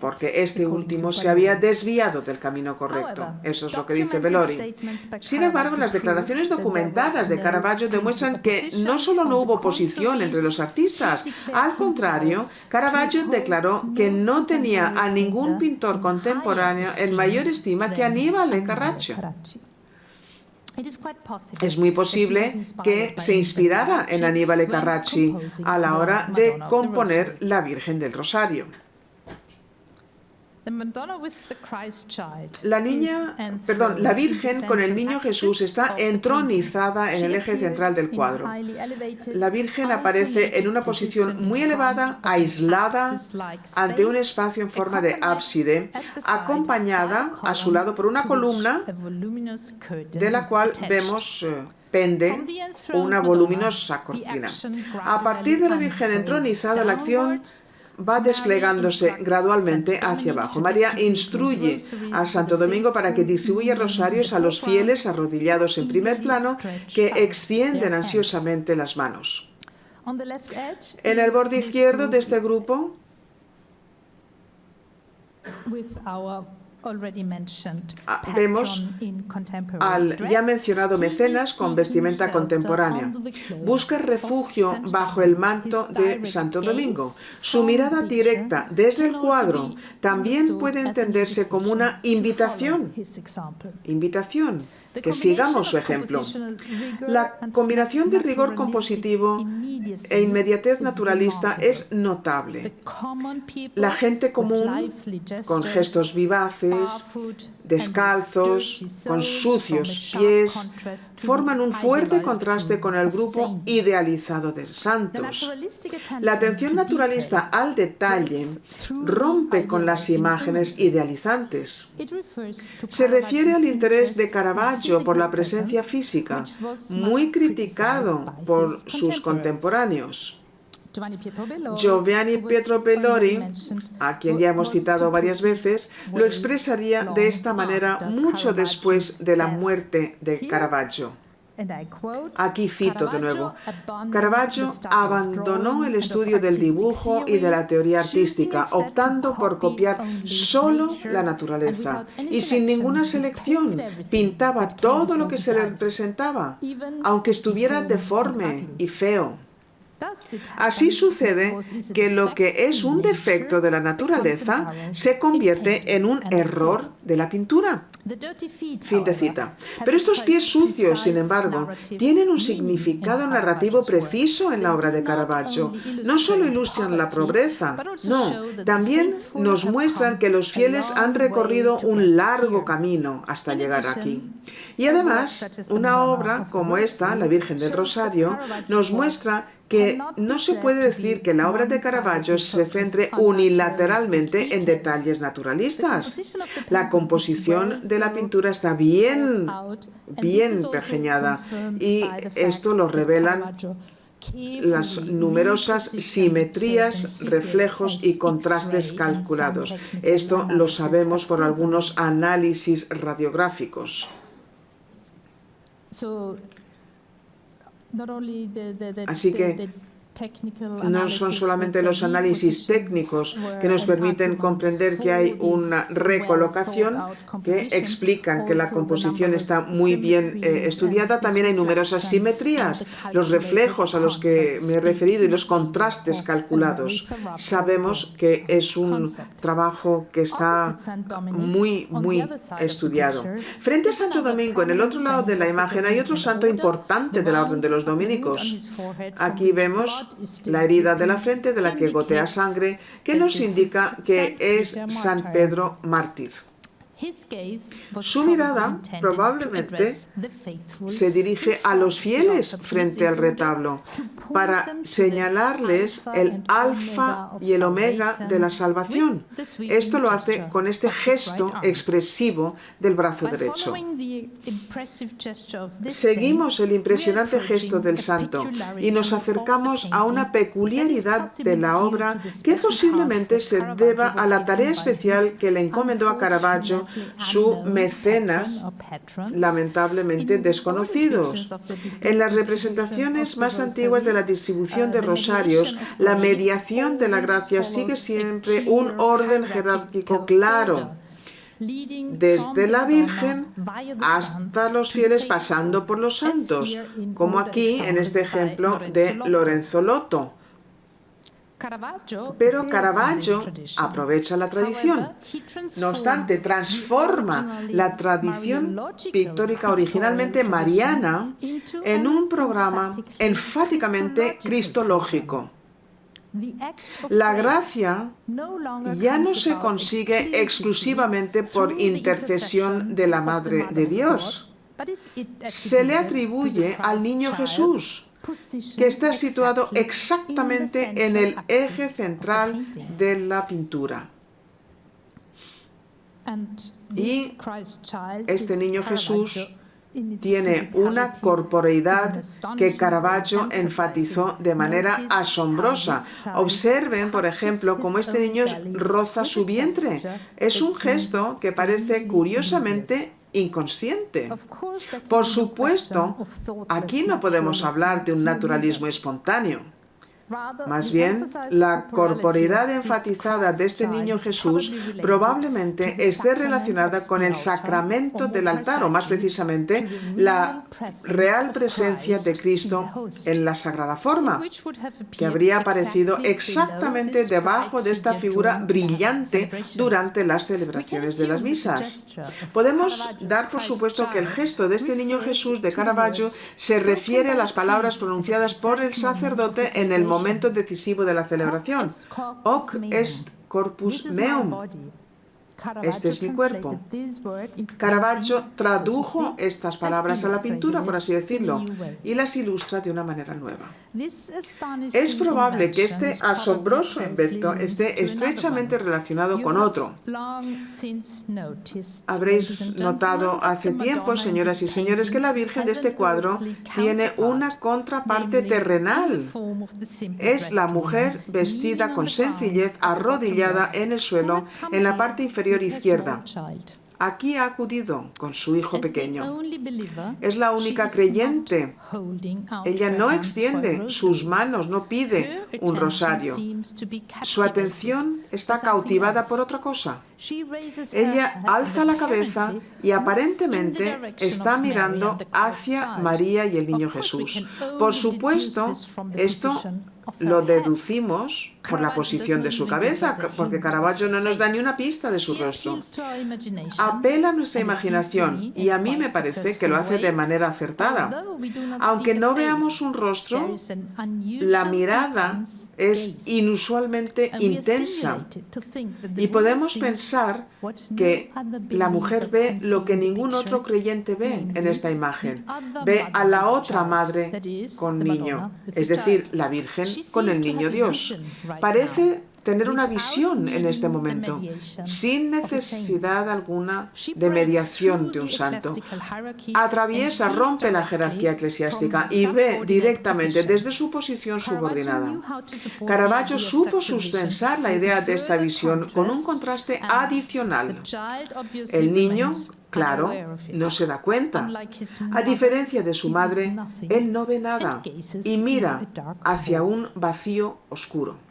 porque este último se había desviado del camino correcto. Eso es lo que dice Bellori. Sin embargo, las declaraciones documentadas de Caravaggio demuestran que no solo no hubo oposición entre los artistas, al contrario, Caravaggio declaró que no tenía a ningún pintor contemporáneo en mayor estima que Annibale Carracci. Es muy posible que se inspirara en Annibale Carracci a la hora de componer la Virgen del Rosario. La Virgen con el Niño Jesús está entronizada en el eje central del cuadro. La Virgen aparece en una posición muy elevada, aislada, ante un espacio en forma de ábside, acompañada a su lado por una columna de la cual vemos pende una voluminosa cortina. A partir de la Virgen entronizada, la acción va desplegándose gradualmente hacia abajo. María instruye a Santo Domingo para que distribuya rosarios a los fieles arrodillados en primer plano que extienden ansiosamente las manos. En el borde izquierdo de este grupo vemos al ya mencionado mecenas con vestimenta contemporánea. Busca refugio bajo el manto de Santo Domingo. Su mirada directa desde el cuadro también puede entenderse como una invitación que sigamos su ejemplo. La combinación de rigor compositivo e inmediatez naturalista es notable. La gente común, con gestos vivaces, descalzos, con sucios pies, forman un fuerte contraste con el grupo idealizado de santos. La atención naturalista al detalle rompe con las imágenes idealizantes. Se refiere al interés de Caravaggio por la presencia física, muy criticado por sus contemporáneos. Giovanni Pietro Bellori, a quien ya hemos citado varias veces, lo expresaría de esta manera mucho después de la muerte de Caravaggio. Aquí cito de nuevo: Caravaggio abandonó el estudio del dibujo y de la teoría artística, optando por copiar solo la naturaleza y sin ninguna selección. Pintaba todo lo que se le presentaba, aunque estuviera deforme y feo. Así sucede que lo que es un defecto de la naturaleza se convierte en un error de la pintura. Fin de cita. Pero estos pies sucios, sin embargo, tienen un significado narrativo preciso en la obra de Caravaggio. No solo ilustran la pobreza, no, también nos muestran que los fieles han recorrido un largo camino hasta llegar aquí. Y además, una obra como esta, La Virgen del Rosario, nos muestra que no se puede decir que la obra de Caravaggio se centre unilateralmente en detalles naturalistas. La composición de la pintura está bien pergeñada, y esto lo revelan las numerosas simetrías, reflejos y contrastes calculados. Esto lo sabemos por algunos análisis radiográficos. Así que no son solamente los análisis técnicos que nos permiten comprender que hay una recolocación, que explican que la composición está muy bien estudiada. También hay numerosas simetrías, los reflejos a los que me he referido y los contrastes calculados. Sabemos que es un trabajo que está muy estudiado. Frente a Santo Domingo, en el otro lado de la imagen, hay otro santo importante de la Orden de los Dominicos. Aquí vemos la herida de la frente de la que gotea sangre, que nos indica que es San Pedro mártir. Su mirada probablemente se dirige a los fieles frente al retablo para señalarles el alfa y el omega de la salvación. Esto lo hace con este gesto expresivo del brazo derecho. Seguimos el impresionante gesto del santo y nos acercamos a una peculiaridad de la obra que posiblemente se deba a la tarea especial que le encomendó a Caravaggio su mecenas, lamentablemente desconocidos. En las representaciones más antiguas de la distribución de rosarios, la mediación de la gracia sigue siempre un orden jerárquico claro, desde la Virgen hasta los fieles pasando por los santos, como aquí en este ejemplo de Lorenzo Lotto. Pero Caravaggio aprovecha la tradición. No obstante, transforma la tradición pictórica originalmente mariana en un programa enfáticamente cristológico. La gracia ya no se consigue exclusivamente por intercesión de la Madre de Dios. Se le atribuye al niño Jesús, que está situado exactamente en el eje central de la pintura. Y este niño Jesús tiene una corporeidad que Caravaggio enfatizó de manera asombrosa. Observen, por ejemplo, cómo este niño roza su vientre. Es un gesto que parece curiosamente inconsciente. Por supuesto, aquí no podemos hablar de un naturalismo espontáneo. Más bien, la corporeidad enfatizada de este niño Jesús probablemente esté relacionada con el sacramento del altar, o más precisamente, la real presencia de Cristo en la Sagrada Forma, que habría aparecido exactamente debajo de esta figura brillante durante las celebraciones de las misas. Podemos dar por supuesto que el gesto de este niño Jesús de Caravaggio se refiere a las palabras pronunciadas por el sacerdote en el momento decisivo de la celebración. Hoc est corpus meum. Este es mi cuerpo. Caravaggio tradujo estas palabras a la pintura, por así decirlo, y las ilustra de una manera nueva. Es probable que este asombroso invento esté estrechamente relacionado con otro. Habréis notado hace tiempo, señoras y señores, que la Virgen de este cuadro tiene una contraparte terrenal. Es la mujer vestida con sencillez, arrodillada en el suelo, en la parte inferior izquierda. Aquí ha acudido con su hijo pequeño. Es la única creyente. Ella no extiende sus manos, no pide un rosario. Su atención está cautivada por otra cosa. Ella alza la cabeza y aparentemente está mirando hacia María y el niño Jesús. Por supuesto, esto lo deducimos por la posición de su cabeza, porque Caravaggio no nos da ni una pista de su rostro. Apela a nuestra imaginación y a mí me parece que lo hace de manera acertada. Aunque no veamos un rostro, la mirada es inusualmente intensa y podemos pensar que la mujer ve lo que ningún otro creyente ve en esta imagen. Ve a la otra madre con niño, es decir, la Virgen con el niño Dios. Parece tener una visión en este momento, sin necesidad alguna de mediación de un santo. Atraviesa, rompe la jerarquía eclesiástica y ve directamente desde su posición subordinada. Caravaggio supo sustentar la idea de esta visión con un contraste adicional. El niño Claro, no se da cuenta. A diferencia de su madre, él no ve nada y mira hacia un vacío oscuro.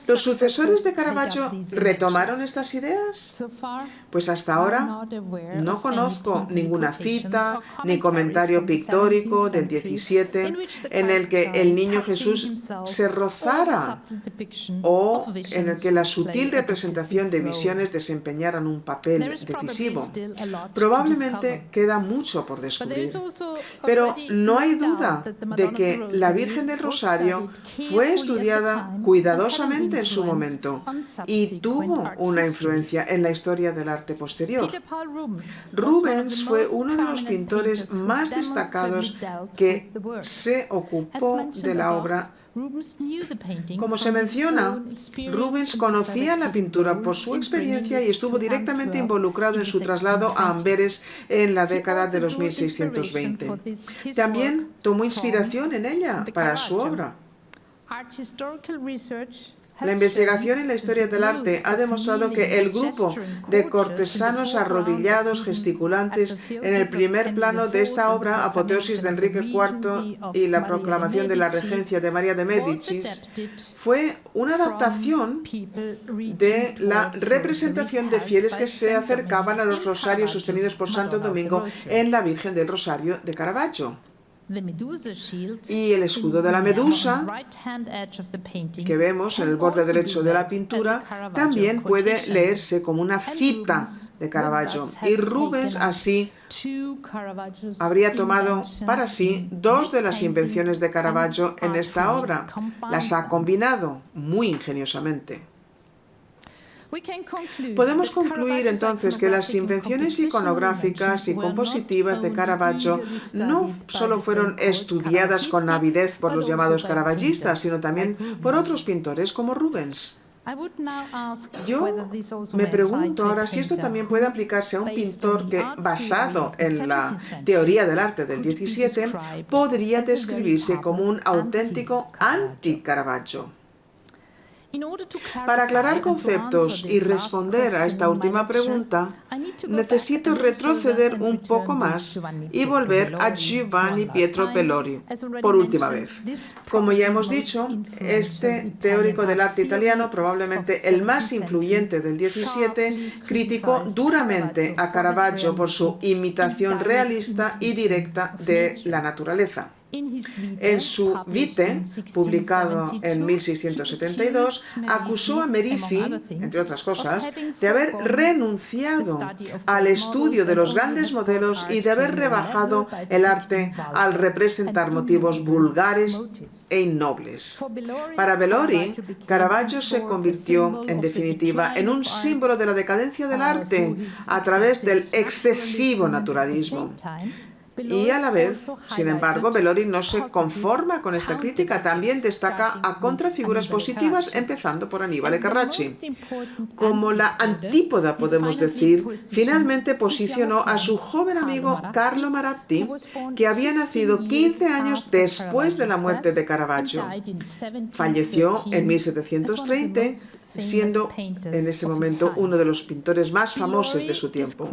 ¿Los sucesores de Caravaggio retomaron estas ideas? Pues hasta ahora no conozco ninguna cita ni comentario pictórico del 17 en el que el niño Jesús se rozara o en el que la sutil representación de visiones desempeñaran un papel decisivo. Probablemente queda mucho por descubrir, pero no hay duda de que la Virgen del Rosario fue estudiada cuidadosamente en su momento y tuvo una influencia en la historia del arte posterior. Rubens fue uno de los pintores más destacados que se ocupó de la obra. Como se menciona, Rubens conocía la pintura por su experiencia y estuvo directamente involucrado en su traslado a Amberes en la década de los 1620. También tomó inspiración en ella para su obra. La investigación en la historia del arte ha demostrado que el grupo de cortesanos arrodillados gesticulantes en el primer plano de esta obra, Apoteosis de Enrique IV y la proclamación de la regencia de María de Médicis, fue una adaptación de la representación de fieles que se acercaban a los rosarios sostenidos por Santo Domingo en la Virgen del Rosario de Caravaggio. Y el escudo de la medusa, que vemos en el borde derecho de la pintura, también puede leerse como una cita de Caravaggio. Y Rubens así habría tomado para sí dos de las invenciones de Caravaggio en esta obra. Las ha combinado muy ingeniosamente. Podemos concluir entonces que las invenciones iconográficas y compositivas de Caravaggio no solo fueron estudiadas con avidez por los llamados caravallistas, sino también por otros pintores como Rubens. Yo me pregunto ahora si esto también puede aplicarse a un pintor que, basado en la teoría del arte del 17, podría describirse como un auténtico anti-Caravaggio. Para aclarar conceptos y responder a esta última pregunta, necesito retroceder un poco más y volver a Giovanni Pietro Bellori por última vez. Como ya hemos dicho, este teórico del arte italiano, probablemente el más influyente del 17, criticó duramente a Caravaggio por su imitación realista y directa de la naturaleza. En su Vite, publicado en 1672, acusó a Merisi, entre otras cosas, de haber renunciado al estudio de los grandes modelos y de haber rebajado el arte al representar motivos vulgares e innobles. Para Bellori, Caravaggio se convirtió, en definitiva, en un símbolo de la decadencia del arte a través del excesivo naturalismo. Y a la vez, sin embargo, Bellori no se conforma con esta crítica, también destaca a contrafiguras positivas, empezando por Aníbal Carracci. Como la antípoda, podemos decir, finalmente posicionó a su joven amigo Carlo Maratti, que había nacido 15 años después de la muerte de Caravaggio. Falleció en 1730, siendo en ese momento uno de los pintores más famosos de su tiempo.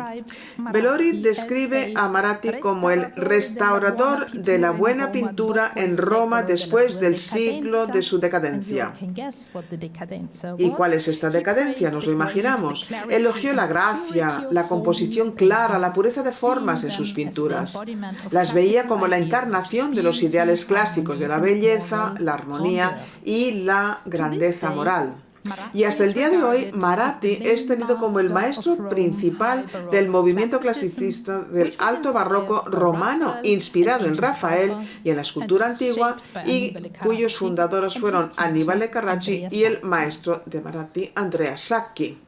Bellori describe a Maratti como el restaurador de la buena pintura en Roma después del siglo de su decadencia. ¿Y cuál es esta decadencia? Nos lo imaginamos. Elogió la gracia, la composición clara, la pureza de formas en sus pinturas. Las veía como la encarnación de los ideales clásicos de la belleza, la armonía y la grandeza moral. Y hasta el día de hoy, Maratti es tenido como el maestro principal del movimiento clasicista del alto barroco romano, inspirado en Rafael y en la escultura antigua, y cuyos fundadores fueron Annibale Carracci y el maestro de Maratti, Andrea Sacchi.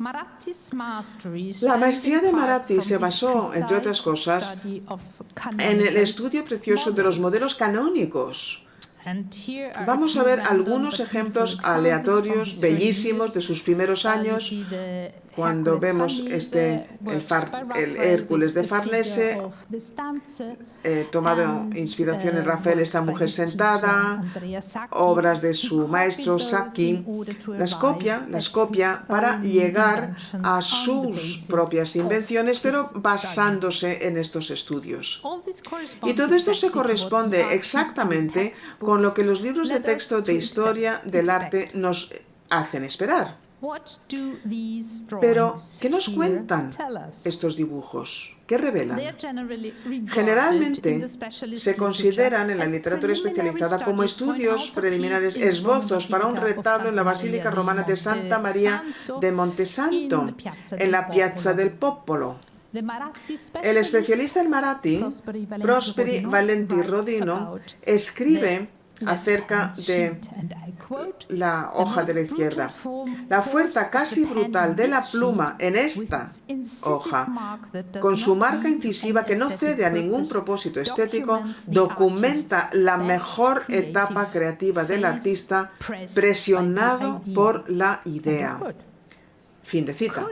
La maestría de Maratti se basó, entre otras cosas, en el estudio precioso de los modelos canónicos. Vamos a ver algunos ejemplos aleatorios, bellísimos, de sus primeros años. cuando vemos el Hércules de Farnese, tomado inspiración en Rafael, esta mujer sentada, obras de su maestro Sacchi, las copia para llegar a sus propias invenciones, pero basándose en estos estudios. Y todo esto se corresponde exactamente con lo que los libros de texto de historia del arte nos hacen esperar. Pero, ¿qué nos cuentan estos dibujos? ¿Qué revelan? Generalmente se consideran en la literatura especializada como estudios preliminares, esbozos para un retablo en la Basílica Romana de Santa María de Montesanto, en la Piazza del Popolo. El especialista en Marathi, Prosperi Valenti Rodino, escribe acerca de la hoja de la izquierda. La fuerza casi brutal de la pluma en esta hoja, con su marca incisiva que no cede a ningún propósito estético, documenta la mejor etapa creativa del artista presionado por la idea. Fin de cita.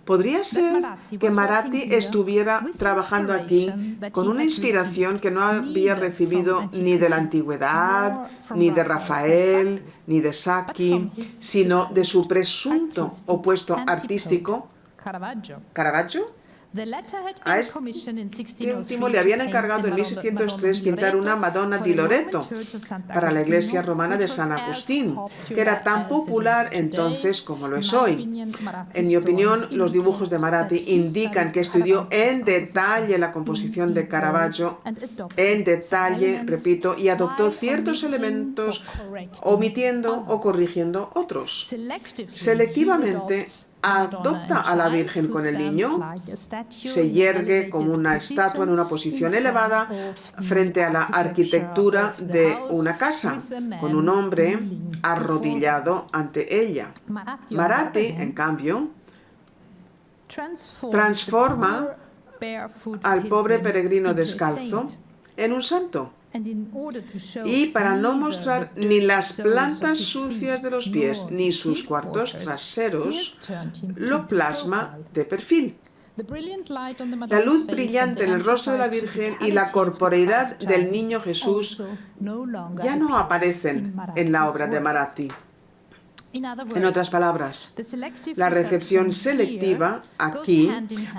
¿Podría ser que Marathi estuviera trabajando aquí con una inspiración que no había recibido ni de la antigüedad, ni de Rafael, ni de Sacchi, sino de su presunto opuesto artístico, Caravaggio? A este último le habían encargado en 1603 pintar una Madonna di Loreto para la iglesia romana de San Agustín, que era tan popular entonces como lo es hoy. En mi opinión, los dibujos de Marathi indican que estudió en detalle la composición de Caravaggio, en detalle, repito, y adoptó ciertos elementos, omitiendo o corrigiendo otros. Selectivamente, adopta a la Virgen con el niño, se yergue como una estatua en una posición elevada frente a la arquitectura de una casa, con un hombre arrodillado ante ella. Marathi, en cambio, transforma al pobre peregrino descalzo en un santo. Y para no mostrar ni las plantas sucias de los pies ni sus cuartos traseros, lo plasma de perfil. La luz brillante en el rostro de la Virgen y la corporeidad del niño Jesús ya no aparecen en la obra de Marathi. En otras palabras, la recepción selectiva aquí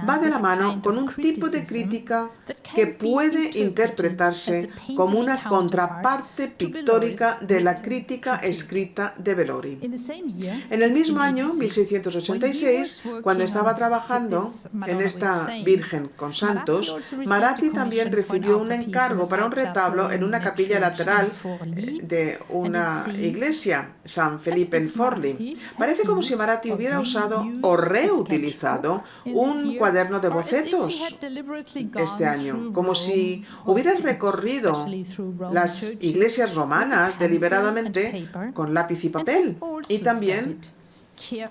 va de la mano con un tipo de crítica que puede interpretarse como una contraparte pictórica de la crítica escrita de Bellori. En el mismo año, 1686, cuando estaba trabajando en esta Virgen con santos, Marathi también recibió un encargo para un retablo en una capilla lateral de una iglesia, San Felipe en Forli. Parece como si Marathi hubiera usado o reutilizado un cuaderno de bocetos este año, como si hubiera recorrido las iglesias romanas deliberadamente con lápiz y papel, y también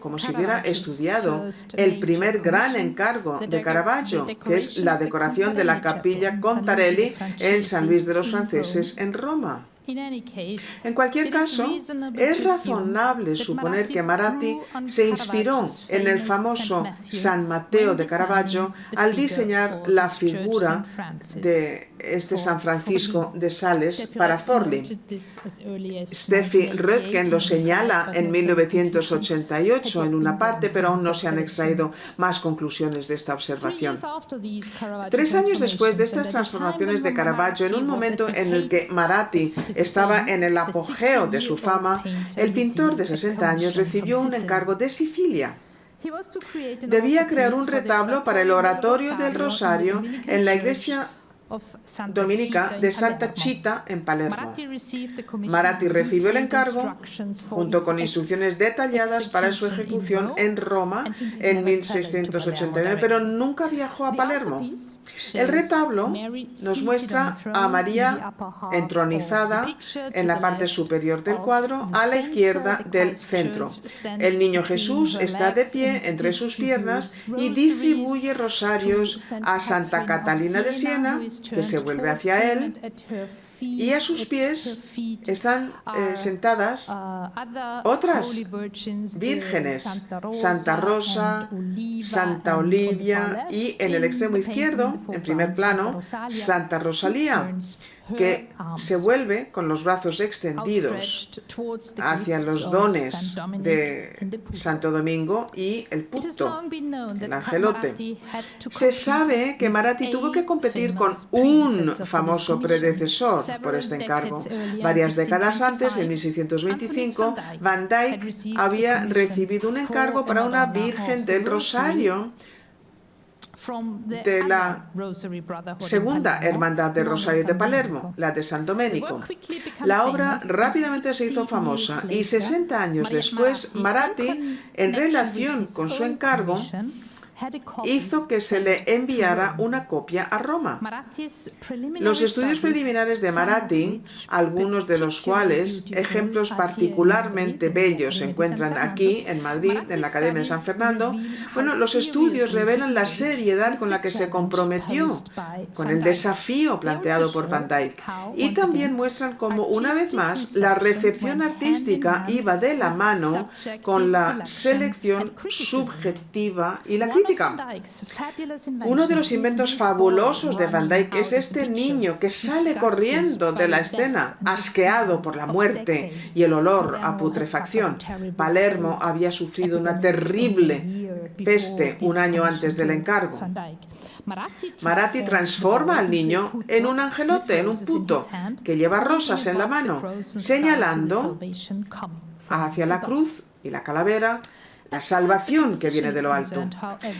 como si hubiera estudiado el primer gran encargo de Caravaggio, que es la decoración de la capilla Contarelli en San Luis de los Franceses en Roma. En cualquier caso, es razonable suponer que Marathi se inspiró en el famoso San Mateo de Caravaggio al diseñar la figura de este San Francisco de Sales para Forli. Steffi Röttgen lo señala en 1988 en una parte, pero aún no se han extraído más conclusiones de esta observación. 3 años después de estas transformaciones de Caravaggio, en un momento en el que Marathi estaba en el apogeo de su fama, el pintor de 60 años recibió un encargo de Sicilia. Debía crear un retablo para el oratorio del Rosario en la iglesia dominica de Santa Chita en Palermo. Marathi recibió el encargo junto con instrucciones detalladas para su ejecución en Roma en 1689, pero nunca viajó a Palermo. El retablo nos muestra a María entronizada en la parte superior del cuadro, a la izquierda del centro. El niño Jesús está de pie entre sus piernas y distribuye rosarios a Santa Catalina de Siena que se vuelve hacia él, y a sus pies están sentadas otras vírgenes, Santa Rosa, Santa Olivia y en el extremo izquierdo, en primer plano, Santa Rosalía, que se vuelve con los brazos extendidos hacia los dones de Santo Domingo y el puto, el angelote. Se sabe que Marathi tuvo que competir con un famoso predecesor por este encargo. Varias décadas antes, en 1625, Van Dyck había recibido un encargo para una Virgen del Rosario de la segunda Hermandad del Rosario de Palermo, la de San Domenico. La obra rápidamente se hizo famosa y 60 años después, Marathi, en relación con su encargo, hizo que se le enviara una copia a Roma. Los estudios preliminares de Marathi, algunos de los cuales, ejemplos particularmente bellos, se encuentran aquí, en Madrid, en la Academia de San Fernando. Bueno, los estudios revelan la seriedad con la que se comprometió con el desafío planteado por Van Dyck, y también muestran cómo, una vez más, la recepción artística iba de la mano con la selección subjetiva y la crítica. Uno de los inventos fabulosos de Van Dyck es este niño que sale corriendo de la escena, asqueado por la muerte y el olor a putrefacción. Palermo había sufrido una terrible peste un año antes del encargo. Marathi transforma al niño en un angelote, en un puto, que lleva rosas en la mano, señalando hacia la cruz y la calavera, la salvación que viene de lo alto.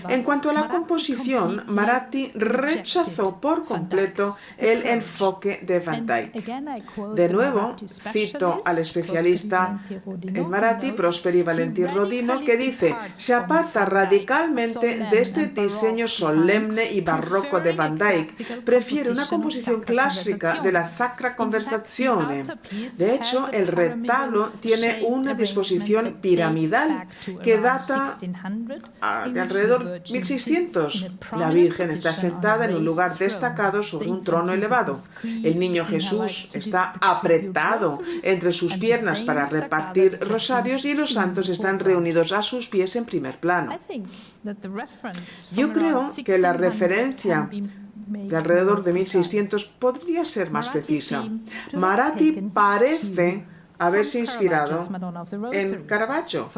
En cuanto a la composición, Marathi rechazó por completo el enfoque de Van Dyck. De nuevo, cito al especialista en Marathi, Prosperi Valentí Rodino, que dice: se aparta radicalmente de este diseño solemne y barroco de Van Dyck. Prefiere una composición clásica de la Sacra Conversazione. De hecho, el retablo tiene una disposición piramidal que data de alrededor 1600. La Virgen está sentada en un lugar destacado sobre un trono elevado. El niño Jesús está apretado entre sus piernas para repartir rosarios y los santos están reunidos a sus pies en primer plano. Yo creo que la referencia de alrededor de 1600 podría ser más precisa. Marathi parece haberse inspirado en Caravaggio,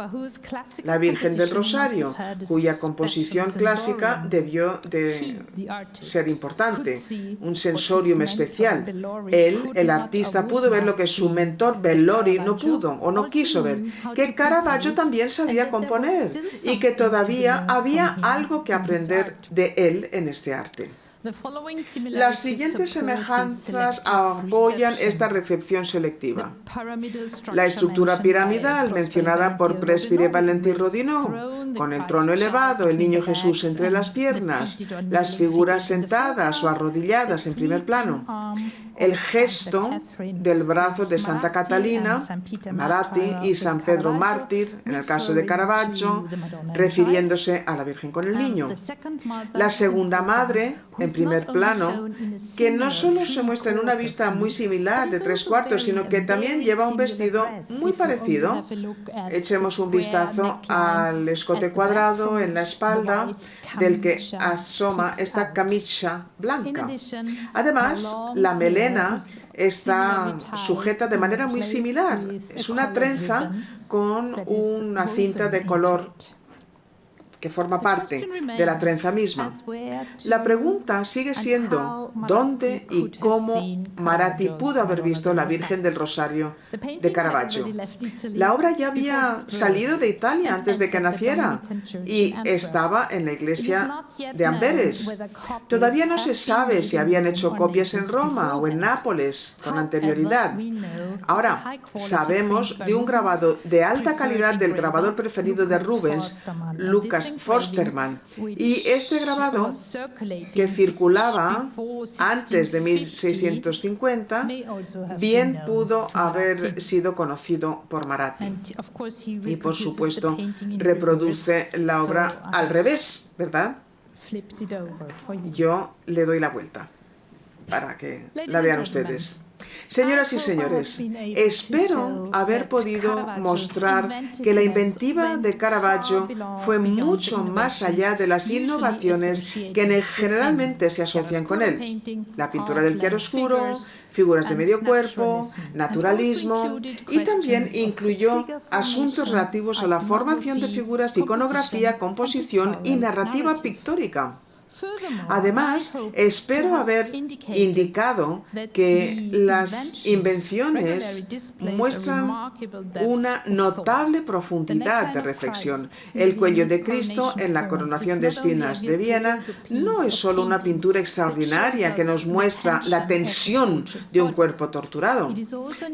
la Virgen del Rosario, cuya composición clásica debió de ser importante, un sensorium especial. Él, el artista, pudo ver lo que su mentor Bellori no pudo o no quiso ver, que Caravaggio también sabía componer y que todavía había algo que aprender de él en este arte. Las siguientes semejanzas apoyan esta recepción selectiva. La estructura piramidal mencionada por Prosperi Valentí Rodino, con el trono elevado, el niño Jesús entre las piernas, las figuras sentadas o arrodilladas en primer plano, el gesto del brazo de Santa Catalina, Marathi, y San Pedro Mártir, en el caso de Caravaggio, refiriéndose a la Virgen con el niño. La segunda madre, en primer plano, que no solo se muestra en una vista muy similar de 3/4, sino que también lleva un vestido muy parecido. Echemos un vistazo al escote cuadrado en la espalda, del que asoma esta camisa blanca. Además, la melena está sujeta de manera muy similar. Es una trenza con una cinta de color que forma parte de la trenza misma. La pregunta sigue siendo ¿dónde y cómo Marathi pudo haber visto la Virgen del Rosario de Caravaggio? La obra ya había salido de Italia antes de que naciera y estaba en la iglesia de Amberes. Todavía no se sabe si habían hecho copias en Roma o en Nápoles con anterioridad. Ahora, sabemos de un grabado de alta calidad del grabador preferido de Rubens, Lucas Forstermann, y este grabado, que circulaba antes de 1650, bien pudo haber sido conocido por Marathi. Y por supuesto, reproduce la obra al revés, ¿verdad? Yo le doy la vuelta. para que la vean ustedes. Señoras y señores, espero haber podido mostrar que la inventiva de Caravaggio fue mucho más allá de las innovaciones que generalmente se asocian con él. La pintura del chiaroscuro, figuras de medio cuerpo, naturalismo, y también incluyó asuntos relativos a la formación de figuras, iconografía, composición y narrativa pictórica. Además, espero haber indicado que las invenciones muestran una notable profundidad de reflexión. El cuello de Cristo en la coronación de espinas de Viena no es solo una pintura extraordinaria que nos muestra la tensión de un cuerpo torturado.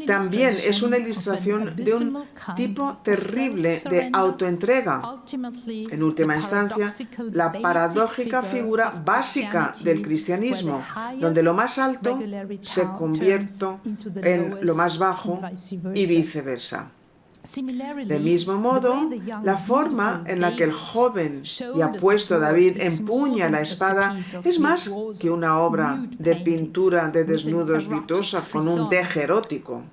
También es una ilustración de un tipo terrible de autoentrega. En última instancia, la paradójica figura básica del cristianismo, donde lo más alto se convierte en lo más bajo y viceversa. Del mismo modo, la forma en la que el joven y apuesto David empuña la espada es más que una obra de pintura de desnudos virtuosa con un deje erótico.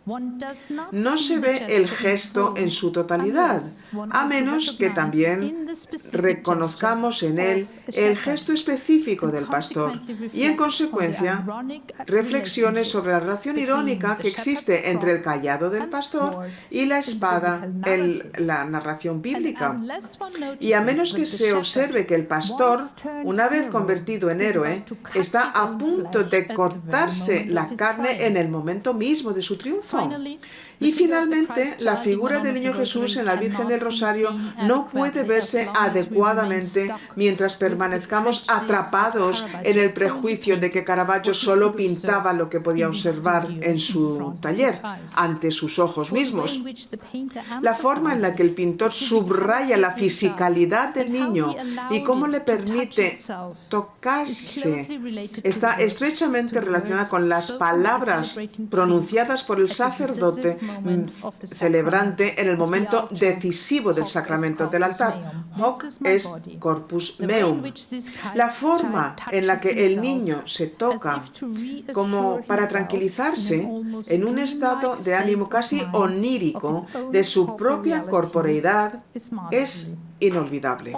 No se ve el gesto en su totalidad, a menos que también reconozcamos en él el gesto específico del pastor y, en consecuencia, reflexiones sobre la relación irónica que existe entre el cayado del pastor y la espada en la narración bíblica. Y a menos que se observe que el pastor, una vez convertido en héroe, está a punto de cortarse la carne en el momento mismo de su triunfo. Y finalmente, la figura del niño Jesús en la Virgen del Rosario no puede verse adecuadamente mientras permanezcamos atrapados en el prejuicio de que Caravaggio solo pintaba lo que podía observar en su taller, ante sus ojos mismos. La forma en la que el pintor subraya la fisicalidad del niño y cómo le permite tocarse está estrechamente relacionada con las palabras pronunciadas por el sacerdote celebrante en el momento decisivo del sacramento del altar. Hoc est corpus meum. La forma en la que el niño se toca como para tranquilizarse en un estado de ánimo casi onírico de su propia corporeidad es inolvidable.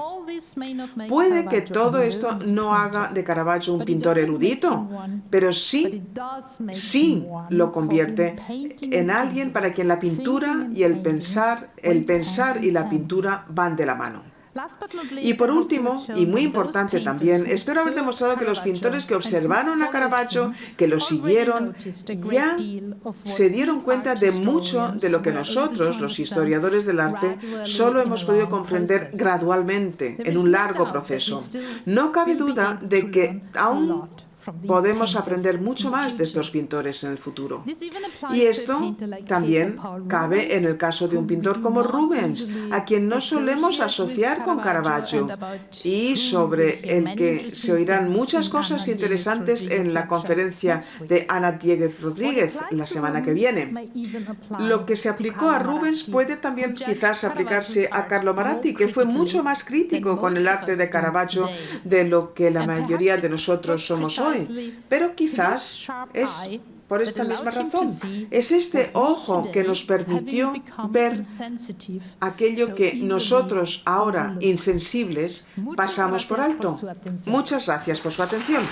Puede que todo esto no haga de Caravaggio un pintor erudito, pero sí lo convierte en alguien para quien la pintura y el pensar y la pintura van de la mano. Y por último, y muy importante también, espero haber demostrado que los pintores que observaron a Caravaggio, que lo siguieron, ya se dieron cuenta de mucho de lo que nosotros, los historiadores del arte, solo hemos podido comprender gradualmente en un largo proceso. No cabe duda de que aún podemos aprender mucho más de estos pintores en el futuro. Y esto también cabe en el caso de un pintor como Rubens, a quien no solemos asociar con Caravaggio y sobre el que se oirán muchas cosas interesantes en la conferencia de Ana Dieguez Rodríguez la semana que viene. Lo que se aplicó a Rubens puede también quizás aplicarse a Carlo Maratti, que fue mucho más crítico con el arte de Caravaggio de lo que la mayoría de nosotros somos hoy. Pero quizás es por esta misma razón. Es este ojo que nos permitió ver aquello que nosotros, ahora insensibles, pasamos por alto. Muchas gracias por su atención.